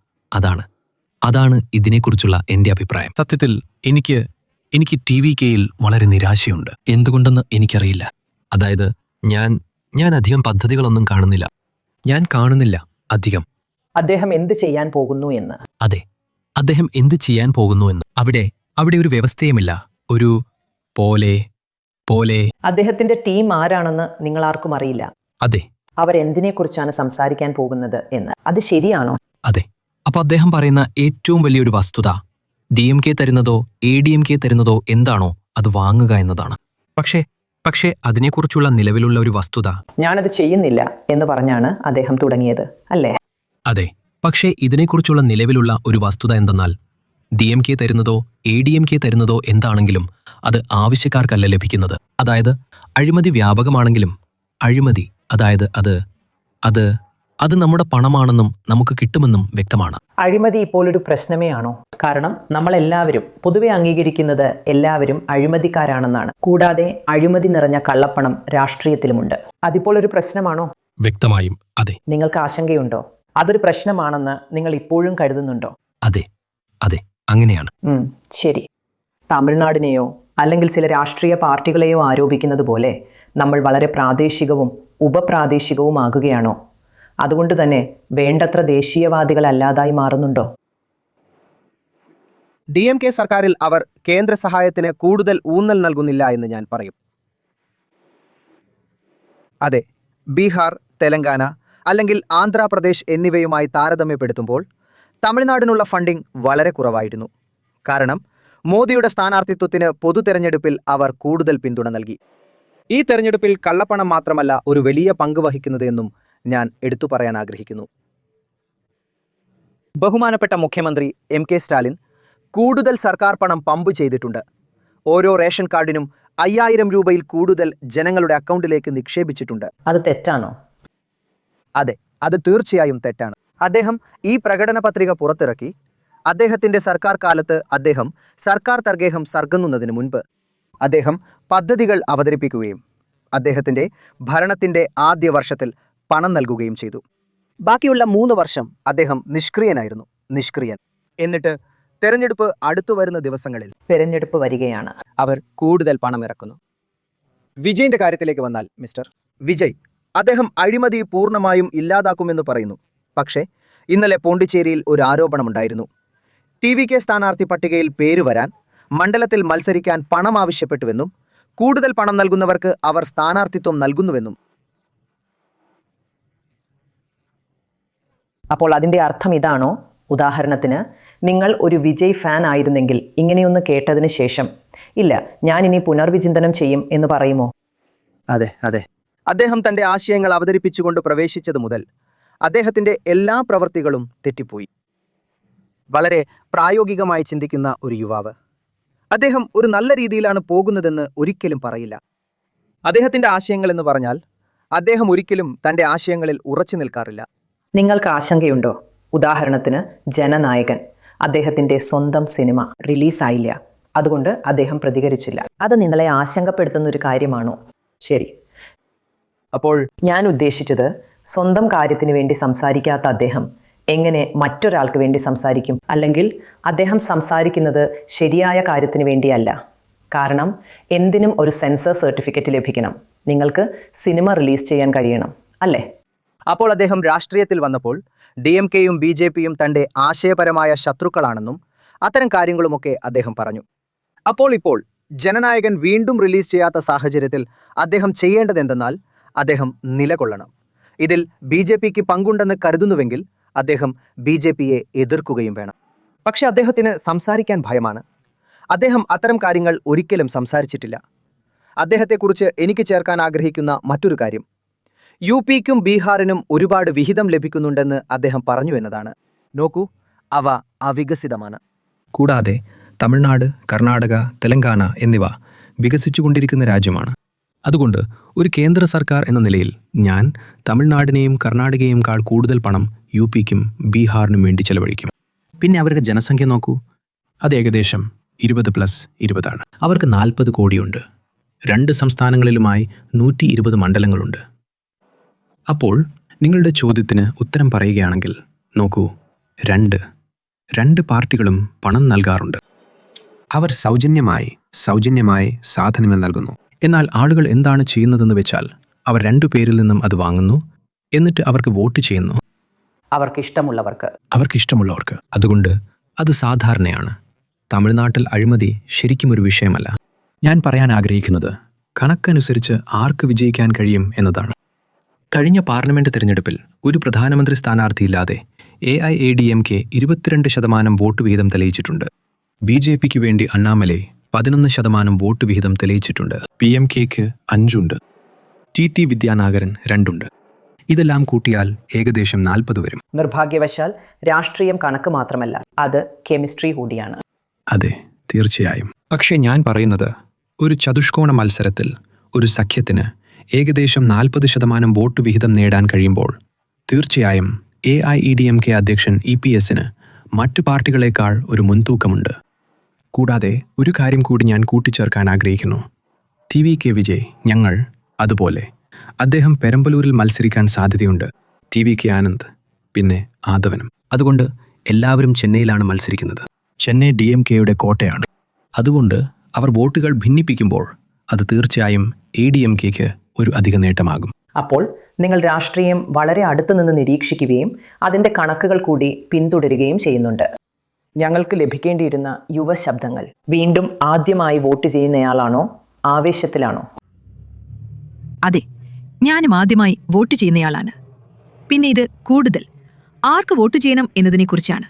അതാണ് ഇതിനെക്കുറിച്ചുള്ള എൻ്റെ അഭിപ്രായം. സത്യത്തിൽ എനിക്ക് TVKയിൽ വളരെ നിരാശയുണ്ട്. എന്തുകൊണ്ടെന്ന് എനിക്കറിയില്ല. അതായത് ഞാൻ അധികം പദ്ധതികളൊന്നും കാണുന്നില്ല. ഞാൻ കാണുന്നില്ല അധികം. അദ്ദേഹം എന്ത് ചെയ്യാൻ പോകുന്നു എന്ന്. അതെ, അദ്ദേഹം എന്ത് ചെയ്യാൻ പോകുന്നു എന്ന്. അവിടെ ഒരു വ്യവസ്ഥയുമില്ല. ഒരു പോലെ അദ്ദേഹത്തിന്റെ ടീം ആരാണെന്ന് നിങ്ങൾ ആർക്കും അറിയില്ല. അതെ, അവരെന്തിനെക്കുറിച്ചാണ് സംസാരിക്കാൻ പോകുന്നത് എന്ന്. അത് ശരിയാണോ? അതെ. അപ്പൊ അദ്ദേഹം പറയുന്ന ഏറ്റവും വലിയൊരു വസ്തുത DMK തരുന്നതോ ADMK തരുന്നതോ എന്താണോ അത് വാങ്ങുക എന്നതാണ്. പക്ഷേ അതിനെക്കുറിച്ചുള്ള നിലവിലുള്ള ഒരു വസ്തുത, ഞാനത് ചെയ്യുന്നില്ല എന്ന് പറഞ്ഞാണ് അദ്ദേഹം തുടങ്ങിയത്, അല്ലേ? അതെ. പക്ഷേ ഇതിനെക്കുറിച്ചുള്ള നിലവിലുള്ള ഒരു വസ്തുത എന്തെന്നാൽ DMK തരുന്നതോ ADMK തരുന്നതോ എന്താണെങ്കിലും അത് ആവശ്യക്കാർക്കല്ല ലഭിക്കുന്നത്. അതായത് അഴിമതി വ്യാപകമാണെങ്കിലും അഴിമതി, അതായത് അത് നമ്മുടെ പണമാണെന്നും നമുക്ക് കിട്ടുമെന്നും വ്യക്തമാണ്. അഴിമതി ഇപ്പോൾ ഒരു പ്രശ്നമേ ആണോ? കാരണം നമ്മളെല്ലാവരും പൊതുവെ അംഗീകരിക്കുന്നത് എല്ലാവരും അഴിമതിക്കാരാണെന്നാണ്. കൂടാതെ അഴിമതി നിറഞ്ഞ കള്ളപ്പണം രാഷ്ട്രീയത്തിലുമുണ്ട്. അതിപ്പോൾ ഒരു പ്രശ്നമാണോ? വ്യക്തമായും അതെ. നിങ്ങൾക്ക് ആശങ്കയുണ്ടോ? അതൊരു പ്രശ്നമാണെന്ന് നിങ്ങൾ ഇപ്പോഴും കരുതുന്നുണ്ടോ? അതെ അതെ അങ്ങനെയാണ്. ശരി. തമിഴ്നാടിനെയോ അല്ലെങ്കിൽ ചില രാഷ്ട്രീയ പാർട്ടികളെയോ ആരോപിക്കുന്നത് പോലെ നമ്മൾ വളരെ പ്രാദേശികവും ഉപപ്രാദേശികവുമാകുകയാണോ? അതുകൊണ്ട് തന്നെ വേണ്ടത്ര ദേശീയവാദികളല്ലാതായി മാറുന്നുണ്ടോ? DMK സർക്കാരിൽ അവർ കേന്ദ്ര സഹായത്തിന് കൂടുതൽ ഊന്നൽ നൽകുന്നില്ല എന്ന് ഞാൻ പറയും. അതെ, ബീഹാർ, തെലങ്കാന അല്ലെങ്കിൽ ആന്ധ്രാപ്രദേശ് എന്നിവയുമായി താരതമ്യപ്പെടുത്തുമ്പോൾ തമിഴ്നാടിനുള്ള ഫണ്ടിംഗ് വളരെ കുറവായിരുന്നു. കാരണം മോദിയുടെ സ്ഥാനാർത്ഥിത്വത്തിന് പൊതു തെരഞ്ഞെടുപ്പിൽ അവർ കൂടുതൽ പിന്തുണ നൽകി. ഈ തെരഞ്ഞെടുപ്പിൽ കള്ളപ്പണം മാത്രമല്ല ഒരു വലിയ പങ്ക് വഹിക്കുന്നത് എന്നും ഞാൻ എടുത്തു പറയാൻ ആഗ്രഹിക്കുന്നു. ബഹുമാനപ്പെട്ട മുഖ്യമന്ത്രി MK സ്റ്റാലിൻ കൂടുതൽ സർക്കാർ പണം പമ്പ് ചെയ്തിട്ടുണ്ട്. ഓരോ റേഷൻ കാർഡിനും 5000 രൂപയിൽ കൂടുതൽ ജനങ്ങളുടെ അക്കൗണ്ടിലേക്ക് നിക്ഷേപിച്ചിട്ടുണ്ട്. അത് തെറ്റാണോ? അതെ, അത് തീർച്ചയായും തെറ്റാണ്. അദ്ദേഹം ഈ പ്രകടന പത്രിക പുറത്തിറക്കി. അദ്ദേഹത്തിൻ്റെ സർക്കാർ കാലത്ത് അദ്ദേഹം സർക്കാർ തർഗേഹം സർഗുന്നതിന് മുൻപ് അദ്ദേഹം പദ്ധതികൾ അവതരിപ്പിക്കുകയും അദ്ദേഹത്തിൻ്റെ ഭരണത്തിൻ്റെ ആദ്യ വർഷത്തിൽ പണം നൽകുകയും ചെയ്തു. ബാക്കിയുള്ള 3 വർഷം അദ്ദേഹം നിഷ്ക്രിയനായിരുന്നു. എന്നിട്ട് തെരഞ്ഞെടുപ്പ് അടുത്തു വരുന്ന ദിവസങ്ങളിൽ തെരഞ്ഞെടുപ്പ് വരികയാണ്. അവർ കൂടുതൽ പണം ഇറക്കുന്നു. വിജയിന്റെ കാര്യത്തിലേക്ക് വന്നാൽ മിസ്റ്റർ വിജയ് അദ്ദേഹം അഴിമതി പൂർണ്ണമായും ഇല്ലാതാക്കുമെന്ന് പറയുന്നു. പക്ഷേ ഇന്നലെ പോണ്ടിച്ചേരിയിൽ ഒരു ആരോപണമുണ്ടായിരുന്നു. TVK സ്ഥാനാർത്ഥി പട്ടികയിൽ പേര് വരാൻ മണ്ഡലത്തിൽ മത്സരിക്കാൻ പണം ആവശ്യപ്പെട്ടുവെന്നും കൂടുതൽ പണം നൽകുന്നവർക്ക് അവർ സ്ഥാനാർത്ഥിത്വം നൽകുന്നുവെന്നും. അപ്പോൾ അതിൻ്റെ അർത്ഥം ഇതാണോ? ഉദാഹരണത്തിന്, നിങ്ങൾ ഒരു വിജയ് ഫാൻ ആയിരുന്നെങ്കിൽ ഇങ്ങനെയൊന്ന് കേട്ടതിന് ശേഷം ഇല്ല, ഞാനിനി പുനർവിചിന്തനം ചെയ്യും എന്ന് പറയുമോ? അതെ അതെ അദ്ദേഹം തൻ്റെ ആശയങ്ങൾ അവതരിപ്പിച്ചുകൊണ്ട് പ്രവേശിച്ചത് മുതൽ അദ്ദേഹത്തിൻ്റെ എല്ലാ പ്രവൃത്തികളും തെറ്റിപ്പോയി. വളരെ പ്രായോഗികമായി ചിന്തിക്കുന്ന ഒരു യുവാവ്. അദ്ദേഹം ഒരു നല്ല രീതിയിലാണ് പോകുന്നതെന്ന് ഒരിക്കലും പറയില്ല. അദ്ദേഹത്തിൻ്റെ ആശയങ്ങൾ എന്ന് പറഞ്ഞാൽ അദ്ദേഹം ഒരിക്കലും തൻ്റെ ആശയങ്ങളിൽ ഉറച്ചു നിൽക്കാറില്ല. നിങ്ങൾക്ക് ആശങ്കയുണ്ടോ? ഉദാഹരണത്തിന്, ജനനായകൻ, അദ്ദേഹത്തിൻ്റെ സ്വന്തം സിനിമ റിലീസായില്ല, അതുകൊണ്ട് അദ്ദേഹം പ്രതികരിച്ചില്ല. അത് നിങ്ങളെ ആശങ്കപ്പെടുത്തുന്ന ഒരു കാര്യമാണോ? ശരി. അപ്പോൾ ഞാൻ ഉദ്ദേശിച്ചത്, സ്വന്തം കാര്യത്തിന് വേണ്ടി സംസാരിക്കാത്ത അദ്ദേഹം എങ്ങനെ മറ്റൊരാൾക്ക് വേണ്ടി സംസാരിക്കും? അല്ലെങ്കിൽ അദ്ദേഹം സംസാരിക്കുന്നത് ശരിയായ കാര്യത്തിന് വേണ്ടിയല്ല. കാരണം എന്തിനും ഒരു സെൻസർ സർട്ടിഫിക്കറ്റ് ലഭിക്കണം. നിങ്ങൾക്ക് സിനിമ റിലീസ് ചെയ്യാൻ കഴിയണം, അല്ലേ? അപ്പോൾ അദ്ദേഹം രാഷ്ട്രീയത്തിൽ വന്നപ്പോൾ DMKയും BJPയും തൻ്റെ ആശയപരമായ ശത്രുക്കളാണെന്നും അത്തരം കാര്യങ്ങളുമൊക്കെ അദ്ദേഹം പറഞ്ഞു. ഇപ്പോൾ ജനനായകൻ വീണ്ടും റിലീസ് ചെയ്യാത്ത സാഹചര്യത്തിൽ അദ്ദേഹം ചെയ്യേണ്ടതെന്തെന്നാൽ അദ്ദേഹം നിലകൊള്ളണം. ഇതിൽ BJPക്ക് പങ്കുണ്ടെന്ന് കരുതുന്നുവെങ്കിൽ അദ്ദേഹം BJPയെ എതിർക്കുകയും വേണം. പക്ഷെ അദ്ദേഹത്തിന് സംസാരിക്കാൻ ഭയമാണ്. അദ്ദേഹം അത്തരം കാര്യങ്ങൾ ഒരിക്കലും സംസാരിച്ചിട്ടില്ല. അദ്ദേഹത്തെക്കുറിച്ച് എനിക്ക് ചേർക്കാൻ ആഗ്രഹിക്കുന്ന മറ്റൊരു കാര്യം, UPക്കും ബീഹാറിനും ഒരുപാട് വിഹിതം ലഭിക്കുന്നുണ്ടെന്ന് അദ്ദേഹം പറഞ്ഞു എന്നതാണ്. നോക്കൂ, അവ അവികസിതമാണ്. കൂടാതെ തമിഴ്നാട്, കർണാടക, തെലങ്കാന എന്നിവ വികസിച്ചുകൊണ്ടിരിക്കുന്ന രാജ്യമാണ്. അതുകൊണ്ട് ഒരു കേന്ദ്ര സർക്കാർ എന്ന നിലയിൽ ഞാൻ തമിഴ്നാടിനെയും കർണാടകയെയുംക്കാൾ കൂടുതൽ പണം UPക്കും ബീഹാറിനും വേണ്ടി ചെലവഴിക്കും. പിന്നെ അവരുടെ ജനസംഖ്യ നോക്കൂ, അത് ഏകദേശം 20+20 ആണ്. അവർക്ക് 40 കോടിയുണ്ട്. 2 സംസ്ഥാനങ്ങളിലുമായി 120 മണ്ഡലങ്ങളുണ്ട്. അപ്പോൾ നിങ്ങളുടെ ചോദ്യത്തിന് ഉത്തരം പറയുകയാണെങ്കിൽ, നോക്കൂ, രണ്ട് പാർട്ടികളും പണം നൽകാറുണ്ട്. അവർ സൗജന്യമായി സാധനങ്ങൾ നൽകുന്നു. എന്നാൽ ആളുകൾ എന്താണ് ചെയ്യുന്നതെന്ന് വെച്ചാൽ, അവർ 2 പേരിൽ നിന്നും അത് വാങ്ങുന്നു, എന്നിട്ട് അവർക്ക് വോട്ട് ചെയ്യുന്നു. അവർക്കിഷ്ടമുള്ളവർക്ക്. അതുകൊണ്ട് അത് സാധാരണയാണ്. തമിഴ്നാട്ടിൽ അഴിമതി ശരിക്കും ഒരു വിഷയമല്ല. ഞാൻ പറയാൻ ആഗ്രഹിക്കുന്നത്, കണക്കനുസരിച്ച് ആർക്ക് വിജയിക്കാൻ കഴിയും എന്നതാണ്. കഴിഞ്ഞ പാർലമെന്റ് തിരഞ്ഞെടുപ്പിൽ ഒരു പ്രധാനമന്ത്രി സ്ഥാനാർത്ഥിയില്ലാതെ AIADMK 22% വോട്ട് വിഹിതം തെളിയിച്ചിട്ടുണ്ട്. BJPക്ക് വേണ്ടി അണ്ണാമലൈ 11% വോട്ട് വിഹിതം തെളിയിച്ചിട്ടുണ്ട്. PMKക്ക് 5 ഉണ്ട്. TT വിദ്യാനാഗരൻ 2 ഉണ്ട്. ഇതെല്ലാം കൂട്ടിയാൽ ഏകദേശം 40 വരും. നിർഭാഗ്യവശാൽ രാഷ്ട്രീയം കണക്ക് മാത്രമല്ല, അത് കെമിസ്ട്രി കൂടിയാണ്. അതെ, തീർച്ചയായും. പക്ഷേ ഞാൻ പറയുന്നത്, ഒരു ചതുഷ്കോണ മത്സരത്തിൽ ഒരു സഖ്യത്തിന് ഏകദേശം 40% വോട്ട് വിഹിതം നേടാൻ കഴിയുമ്പോൾ തീർച്ചയായും AIADMK അധ്യക്ഷൻ EPSന് മറ്റു പാർട്ടികളെക്കാൾ ഒരു മുൻതൂക്കമുണ്ട്. കൂടാതെ ഒരു കാര്യം കൂടി ഞാൻ കൂട്ടിച്ചേർക്കാൻ ആഗ്രഹിക്കുന്നു. TVK വിജയ്, അതുപോലെ അദ്ദേഹം പെരമ്പലൂരിൽ മത്സരിക്കാൻ സാധ്യതയുണ്ട്. TVK ആനന്ദ്, പിന്നെ ആദവനും. അതുകൊണ്ട് എല്ലാവരും ചെന്നൈയിലാണ് മത്സരിക്കുന്നത്. ചെന്നൈ DMKയുടെ കോട്ടയാണ്. അതുകൊണ്ട് അവർ വോട്ടുകൾ ഭിന്നിപ്പിക്കുമ്പോൾ അത് തീർച്ചയായും ADMKയ്ക്ക് ഒരു അധിക നേട്ടമാകും. അപ്പോൾ നിങ്ങൾ രാഷ്ട്രീയം വളരെ അടുത്തു നിന്ന് നിരീക്ഷിക്കുകയും അതിൻ്റെ കണക്കുകൾ കൂടി പിന്തുടരുകയും ചെയ്യുന്നുണ്ട്. ഞങ്ങൾക്ക് ലഭിക്കേണ്ടിയിരുന്ന യുവശബ്ദങ്ങൾ. വീണ്ടും ആദ്യമായി വോട്ട് ചെയ്യുന്നയാളാണോ, ആവേശത്തിലാണോ? അതെ, ഞാനും ആദ്യമായി വോട്ട് ചെയ്യുന്നയാളാണ്. പിന്നെ ഇത് കൂടുതൽ ആർക്ക് വോട്ട് ചെയ്യണം എന്നതിനെക്കുറിച്ചാണ്.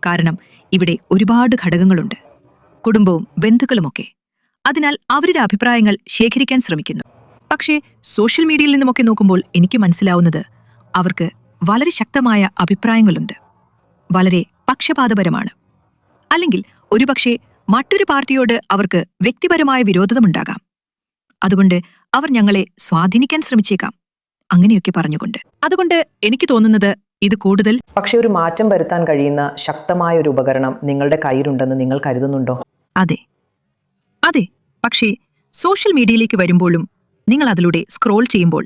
കാരണം ഇവിടെ ഒരുപാട് ഘടകങ്ങളുണ്ട്, കുടുംബവും ബന്ധുക്കളുമൊക്കെ. അതിനാൽ അവരുടെ അഭിപ്രായങ്ങൾ ശേഖരിക്കാൻ ശ്രമിക്കുന്നു. പക്ഷേ സോഷ്യൽ മീഡിയയിൽ നിന്നുമൊക്കെ നോക്കുമ്പോൾ എനിക്ക് മനസ്സിലാവുന്നത് അവർക്ക് വളരെ ശക്തമായ അഭിപ്രായങ്ങളുണ്ട്, വളരെ പക്ഷപാതപരമാണ്. അല്ലെങ്കിൽ ഒരുപക്ഷെ മറ്റൊരു പാർട്ടിയോട് അവർക്ക് വ്യക്തിപരമായ വിരോധമുണ്ടാകാം. അതുകൊണ്ട് അവർ ഞങ്ങളെ സ്വാധീനിക്കാൻ ശ്രമിച്ചേക്കാം, അങ്ങനെയൊക്കെ പറഞ്ഞുകൊണ്ട്. അതുകൊണ്ട് എനിക്ക് തോന്നുന്നത് ഇത് കൂടുതൽ. പക്ഷെ ഒരു മാറ്റം വരുത്താൻ കഴിയുന്ന ശക്തമായ ഒരു ഉപകരണം നിങ്ങളുടെ കയ്യിലുണ്ടെന്ന് നിങ്ങൾ കരുതുന്നുണ്ടോ? അതെ അതെ പക്ഷേ സോഷ്യൽ മീഡിയയിലേക്ക് വരുമ്പോഴും നിങ്ങൾ അതിലൂടെ സ്ക്രോൾ ചെയ്യുമ്പോൾ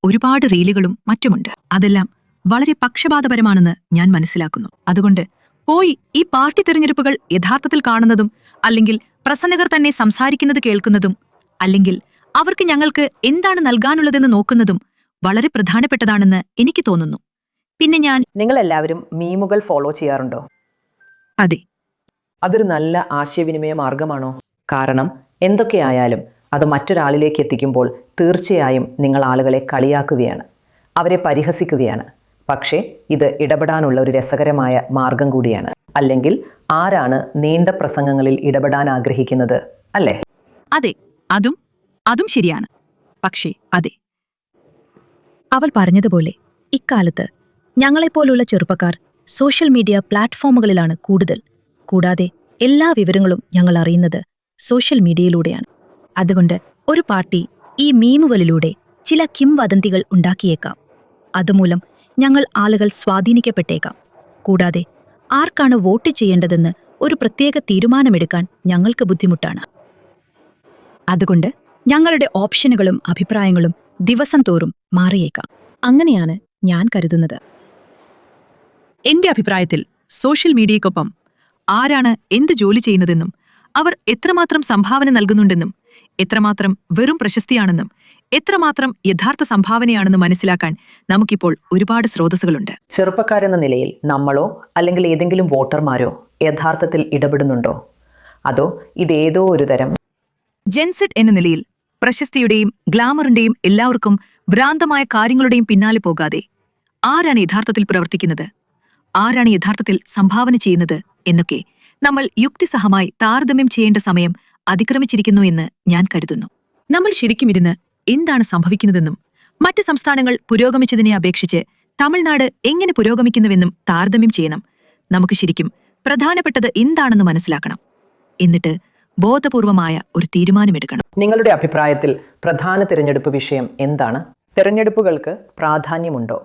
ഒരുപാട് റീലുകളും മറ്റുമുണ്ട്. അതെല്ലാം വളരെ പക്ഷപാതപരമാണെന്ന് ഞാൻ മനസ്സിലാക്കുന്നു. അതുകൊണ്ട് പോയി ഈ പാർട്ടി തിരഞ്ഞെടുപ്പുകൾ യഥാർത്ഥത്തിൽ കാണുന്നതും, അല്ലെങ്കിൽ പ്രസംഗകർ തന്നെ സംസാരിക്കുന്നത് കേൾക്കുന്നതും, അല്ലെങ്കിൽ അവർക്ക് ഞങ്ങൾക്ക് എന്താണ് നൽകാനുള്ളതെന്ന് നോക്കുന്നതും വളരെ പ്രധാനപ്പെട്ടതാണെന്ന് എനിക്ക് തോന്നുന്നു. പിന്നെ നിങ്ങളെല്ലാവരും മീമുകൾ ഫോളോ ചെയ്യാറുണ്ടോ? അതെ. അതൊരു നല്ല ആശയവിനിമയ മാർഗമാണോ? കാരണം എന്തൊക്കെയായാലും അത് മറ്റൊരാളിലേക്ക് എത്തിക്കുമ്പോൾ തീർച്ചയായും നിങ്ങൾ ആളുകളെ കളിയാക്കുകയാണ്, അവരെ പരിഹസിക്കുകയാണ്. പക്ഷേ ഇത് ഇടപെടാനുള്ള ഒരു രസകരമായ മാർഗം കൂടിയാണ്. അല്ലെങ്കിൽ ആരാണ് നീണ്ട പ്രസംഗങ്ങളിൽ ഇടപെടാൻ ആഗ്രഹിക്കുന്നത്, അല്ലേ? അതെ, അതും ശരിയാണ്. പക്ഷേ അതെ, അവൾ പറഞ്ഞതുപോലെ ഇക്കാലത്ത് ഞങ്ങളെപ്പോലുള്ള ചെറുപ്പക്കാർ സോഷ്യൽ മീഡിയ പ്ലാറ്റ്ഫോമുകളിലാണ് കൂടുതൽ. കൂടാതെ എല്ലാ വിവരങ്ങളും ഞങ്ങൾ അറിയുന്നത് സോഷ്യൽ മീഡിയയിലൂടെയാണ്. അതുകൊണ്ട് ഒരു പാർട്ടി ഈ മീമുകളിലൂടെ ചില കിംവദന്തികൾ ഉണ്ടാക്കിയേക്കാം. അതുമൂലം ഞങ്ങൾ ആളുകൾ സ്വാധീനിക്കപ്പെട്ടേക്കാം. കൂടാതെ ആർക്കാണ് വോട്ട് ചെയ്യേണ്ടതെന്ന് ഒരു പ്രത്യേക തീരുമാനമെടുക്കാൻ ഞങ്ങൾക്ക് ബുദ്ധിമുട്ടാണ്. അതുകൊണ്ട് ഞങ്ങളുടെ ഓപ്ഷനുകളും അഭിപ്രായങ്ങളും ദിവസം തോറും മാറിയേക്കാം. അങ്ങനെയാണ് ഞാൻ കരുതുന്നത്. എന്റെ അഭിപ്രായത്തിൽ സോഷ്യൽ മീഡിയയ്ക്കൊപ്പം ആരാണ് എന്ത് ജോലി ചെയ്യുന്നതെന്നും, അവർ എത്രമാത്രം സംഭാവന നൽകുന്നുണ്ടെന്നും, എത്രമാത്രം വെറും പ്രശസ്തിയാണെന്നും, എത്രമാത്രം യഥാർത്ഥ സംഭാവനയാണെന്നും മനസ്സിലാക്കാൻ നമുക്കിപ്പോൾ ഒരുപാട് സ്രോതസ്സുകളുണ്ട്. ചെറുപ്പക്കാരെന്ന നിലയിൽ നമ്മളോ അല്ലെങ്കിൽ ഏതെങ്കിലും വോട്ടർമാരോ യഥാർത്ഥത്തിൽ ഇടപെടുന്നുണ്ടോ? അതോ ഇതേതോ ഒരു തരം ജെൻസെറ്റ് എന്ന നിലയിൽ പ്രശസ്തിയുടെയും ഗ്ലാമറിന്റെയും എല്ലാവർക്കും ഭ്രാന്തമായ കാര്യങ്ങളുടെയും പിന്നാലെ പോകാതെ ആരാണ് യഥാർത്ഥത്തിൽ പ്രവർത്തിക്കുന്നത്, ആരാണ് യഥാർത്ഥത്തിൽ സംഭാവന ചെയ്യുന്നത് എന്നൊക്കെ നമ്മൾ യുക്തിസഹമായി താരതമ്യം ചെയ്യേണ്ട സമയം അതിക്രമിച്ചിരിക്കുന്നു എന്ന് ഞാൻ കരുതുന്നു. നമ്മൾ ശരിക്കും ഇരുന്ന് എന്താണ് സംഭവിക്കുന്നതെന്നും, മറ്റ് സംസ്ഥാനങ്ങൾ പുരോഗമിച്ചതിനെ അപേക്ഷിച്ച് തമിഴ്നാട് എങ്ങനെ പുരോഗമിക്കുന്നുവെന്നും താരതമ്യം ചെയ്യണം. നമുക്ക് ശരിക്കും പ്രധാനപ്പെട്ടത് എന്താണെന്ന് മനസ്സിലാക്കണം. എന്നിട്ട് ബോധപൂർവമായ ഒരു തീരുമാനമെടുക്കണം. നിങ്ങളുടെ അഭിപ്രായത്തിൽ പ്രധാന തിരഞ്ഞെടുപ്പ് വിഷയം എന്താണ്? തിരഞ്ഞെടുപ്പുകൾക്ക് പ്രാധാന്യമുണ്ടോ?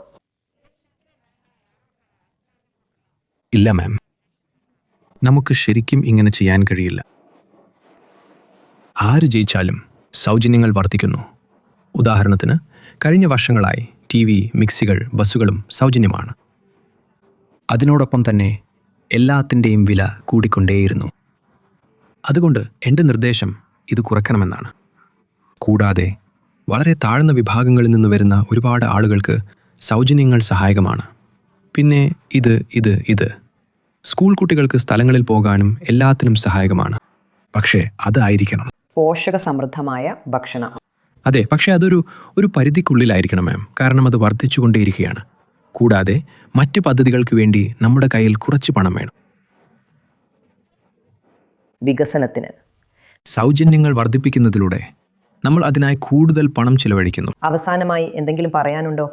ഇല്ല മാം, നമുക്ക് ശരിക്കും ഇങ്ങനെ ചെയ്യാൻ കഴിയില്ല. ആര് ജയിച്ചാലും സൗജന്യങ്ങൾ വർദ്ധിക്കുന്നു. ഉദാഹരണത്തിന് കഴിഞ്ഞ വർഷങ്ങളായി TV, മിക്സികൾ, ബസ്സുകളും സൗജന്യമാണ്. അതിനോടൊപ്പം തന്നെ എല്ലാത്തിൻ്റെയും വില കൂടിക്കൊണ്ടേയിരുന്നു. അതുകൊണ്ട് എൻ്റെ നിർദ്ദേശം ഇത് കുറയ്ക്കണമെന്നാണ്. കൂടാതെ വളരെ താഴ്ന്ന വിഭാഗങ്ങളിൽ നിന്ന് വരുന്ന ഒരുപാട് ആളുകൾക്ക് സൗജന്യങ്ങൾ സഹായകമാണ്. പിന്നെ ഇത് സ്കൂൾ കുട്ടികൾക്ക് സ്ഥലങ്ങളിൽ പോകാനും എല്ലാത്തിനും സഹായകമാണ്. പക്ഷേ അതായിരിക്കണം പോഷക സമൃദ്ധമായ ഭക്ഷണം. അതെ, പക്ഷേ അതൊരു പരിധിക്കുള്ളിലായിരിക്കണം മാം. കാരണം അത് വർദ്ധിച്ചുകൊണ്ടേയിരിക്കുകയാണ്. കൂടാതെ മറ്റ് പദ്ധതികൾക്ക് വേണ്ടി നമ്മുടെ കയ്യിൽ കുറച്ച് പണം വേണം. വികസനത്തിന് സൗജന്യങ്ങൾ വർദ്ധിപ്പിക്കുന്നതിലൂടെ നമ്മൾ അതിനായി കൂടുതൽ പണം ചിലവഴിക്കുന്നു. അവസാനമായി എന്തെങ്കിലും പറയാനുണ്ടോ?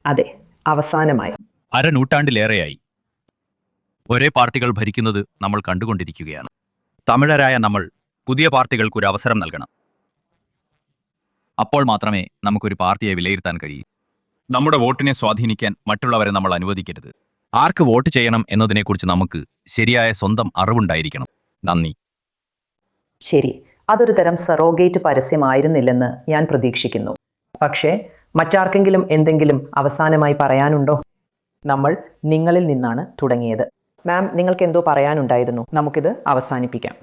അതെ, അവസാനമായി അരനൂറ്റാണ്ടിലേറെയായി ഒരേ പാർട്ടികൾ ഭരിക്കുന്നത് നമ്മൾ കണ്ടുകൊണ്ടിരിക്കുകയാണ്. തമിഴരായ നമ്മൾ പുതിയ പാർട്ടികൾക്കൊരു അവസരം നൽകണം. അപ്പോൾ മാത്രമേ നമുക്കൊരു പാർട്ടിയെ വിലയിരുത്താൻ കഴിയൂ. നമ്മുടെ വോട്ടിനെ സ്വാധീനിക്കാൻ മറ്റുള്ളവരെ നമ്മൾ അനുവദിക്കരുത്. ആർക്ക് വോട്ട് ചെയ്യണം എന്നതിനെക്കുറിച്ച് നമുക്ക് ശരിയായ സ്വന്തം അറിവുണ്ടായിരിക്കണം. നന്ദി. ശരി, അതൊരു തരം സറോഗേറ്റ് പരസ്യമായിരുന്നില്ലെന്ന് ഞാൻ പ്രതീക്ഷിക്കുന്നു. പക്ഷേ മറ്റാർക്കെങ്കിലും എന്തെങ്കിലും അവസാനമായി പറയാനുണ്ടോ? നമ്മൾ നിങ്ങളിൽ നിന്നാണ് തുടങ്ങിയത്. മാം, നിങ്ങൾക്ക് എന്തോ പറയാനുണ്ടായിരുന്നു. നമുക്കിത് അവസാനിപ്പിക്കാം.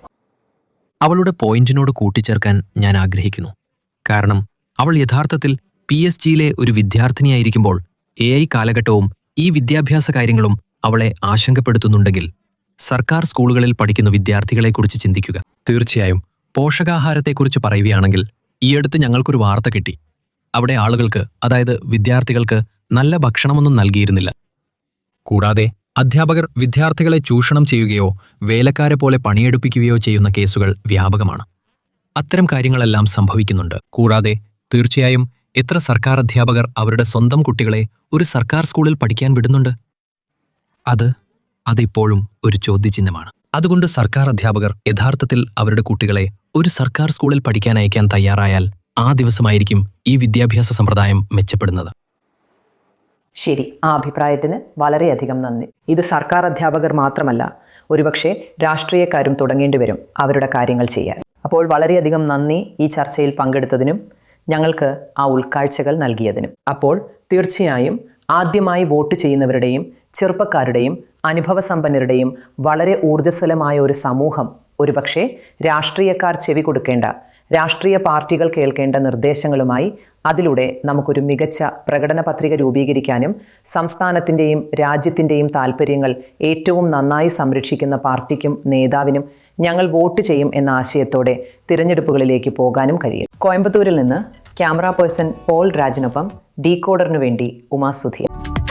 അവളുടെ പോയിന്റിനോട് കൂട്ടിച്ചേർക്കാൻ ഞാൻ ആഗ്രഹിക്കുന്നു. കാരണം അവൾ യഥാർത്ഥത്തിൽ PSG-യിലെ ഒരു വിദ്യാർത്ഥിനിയായിരിക്കുമ്പോൾ AI കാലഘട്ടവും ഈ വിദ്യാഭ്യാസ കാര്യങ്ങളും അവളെ ആശങ്കപ്പെടുത്തുന്നുണ്ടെങ്കിൽ സർക്കാർ സ്കൂളുകളിൽ പഠിക്കുന്ന വിദ്യാർത്ഥികളെക്കുറിച്ച് ചിന്തിക്കുക. തീർച്ചയായും പോഷകാഹാരത്തെക്കുറിച്ച് പറയുകയാണെങ്കിൽ ഈയടുത്ത് ഞങ്ങൾക്കൊരു വാർത്ത കിട്ടി. അവിടെ ആളുകൾക്ക്, അതായത് വിദ്യാർത്ഥികൾക്ക് നല്ല ഭക്ഷണമൊന്നും നൽകിയിരുന്നില്ല. കൂടാതെ അധ്യാപകർ വിദ്യാർത്ഥികളെ ചൂഷണം ചെയ്യുകയോ വേലക്കാരെ പോലെ പണിയെടുപ്പിക്കുകയോ ചെയ്യുന്ന കേസുകൾ വ്യാപകമാണ്. അത്തരം കാര്യങ്ങളെല്ലാം സംഭവിക്കുന്നുണ്ട്. കൂടാതെ തീർച്ചയായും എത്ര സർക്കാർ അധ്യാപകർ അവരുടെ സ്വന്തം കുട്ടികളെ ഒരു സർക്കാർ സ്കൂളിൽ പഠിക്കാൻ വിടുന്നുണ്ട്? അതിപ്പോഴും ഒരു ചോദ്യചിഹ്നമാണ്. അതുകൊണ്ട് സർക്കാർ അധ്യാപകർ യഥാർത്ഥത്തിൽ അവരുടെ കുട്ടികളെ ഒരു സർക്കാർ സ്കൂളിൽ പഠിക്കാൻ അയക്കാൻ തയ്യാറായാൽ ആ ദിവസമായിരിക്കും ഈ വിദ്യാഭ്യാസ സമ്പ്രദായം മെച്ചപ്പെടുന്നത്. ശരി, ആ അഭിപ്രായത്തിന് വളരെയധികം നന്ദി. ഇത് സർക്കാർ അധ്യാപകർ മാത്രമല്ല, ഒരുപക്ഷെ രാഷ്ട്രീയക്കാരും തുടങ്ങേണ്ടി വരും അവരുടെ കാര്യങ്ങൾ ചെയ്യാൻ. അപ്പോൾ വളരെയധികം നന്ദി ഈ ചർച്ചയിൽ പങ്കെടുത്തതിനും ഞങ്ങൾക്ക് ആ ഉൾക്കാഴ്ചകൾ നൽകിയതിനും. അപ്പോൾ തീർച്ചയായും ആദ്യമായി വോട്ട് ചെയ്യുന്നവരുടെയും ചെറുപ്പക്കാരുടെയും അനുഭവസമ്പന്നരുടെയും വളരെ ഊർജ്ജസ്വലമായ ഒരു സമൂഹം, ഒരുപക്ഷെ രാഷ്ട്രീയക്കാർ ചെവി കൊടുക്കേണ്ട, രാഷ്ട്രീയ പാർട്ടികൾ കേൾക്കേണ്ട നിർദ്ദേശങ്ങളുമായി അതിലൂടെ നമുക്കൊരു മികച്ച പ്രകടന പത്രിക രൂപീകരിക്കാനും സംസ്ഥാനത്തിൻ്റെയും രാജ്യത്തിൻ്റെയും താൽപ്പര്യങ്ങൾ ഏറ്റവും നന്നായി സംരക്ഷിക്കുന്ന പാർട്ടിക്കും നേതാവിനും ഞങ്ങൾ വോട്ട് ചെയ്യും എന്ന ആശയത്തോടെ തിരഞ്ഞെടുപ്പുകളിലേക്ക് പോകാനും കഴിയും. കോയമ്പത്തൂരിൽ നിന്ന് ക്യാമറ പേഴ്സൺ പോൾ രാജിനൊപ്പം ഡീകോഡറിനു വേണ്ടി ഉമാ സുധീർ.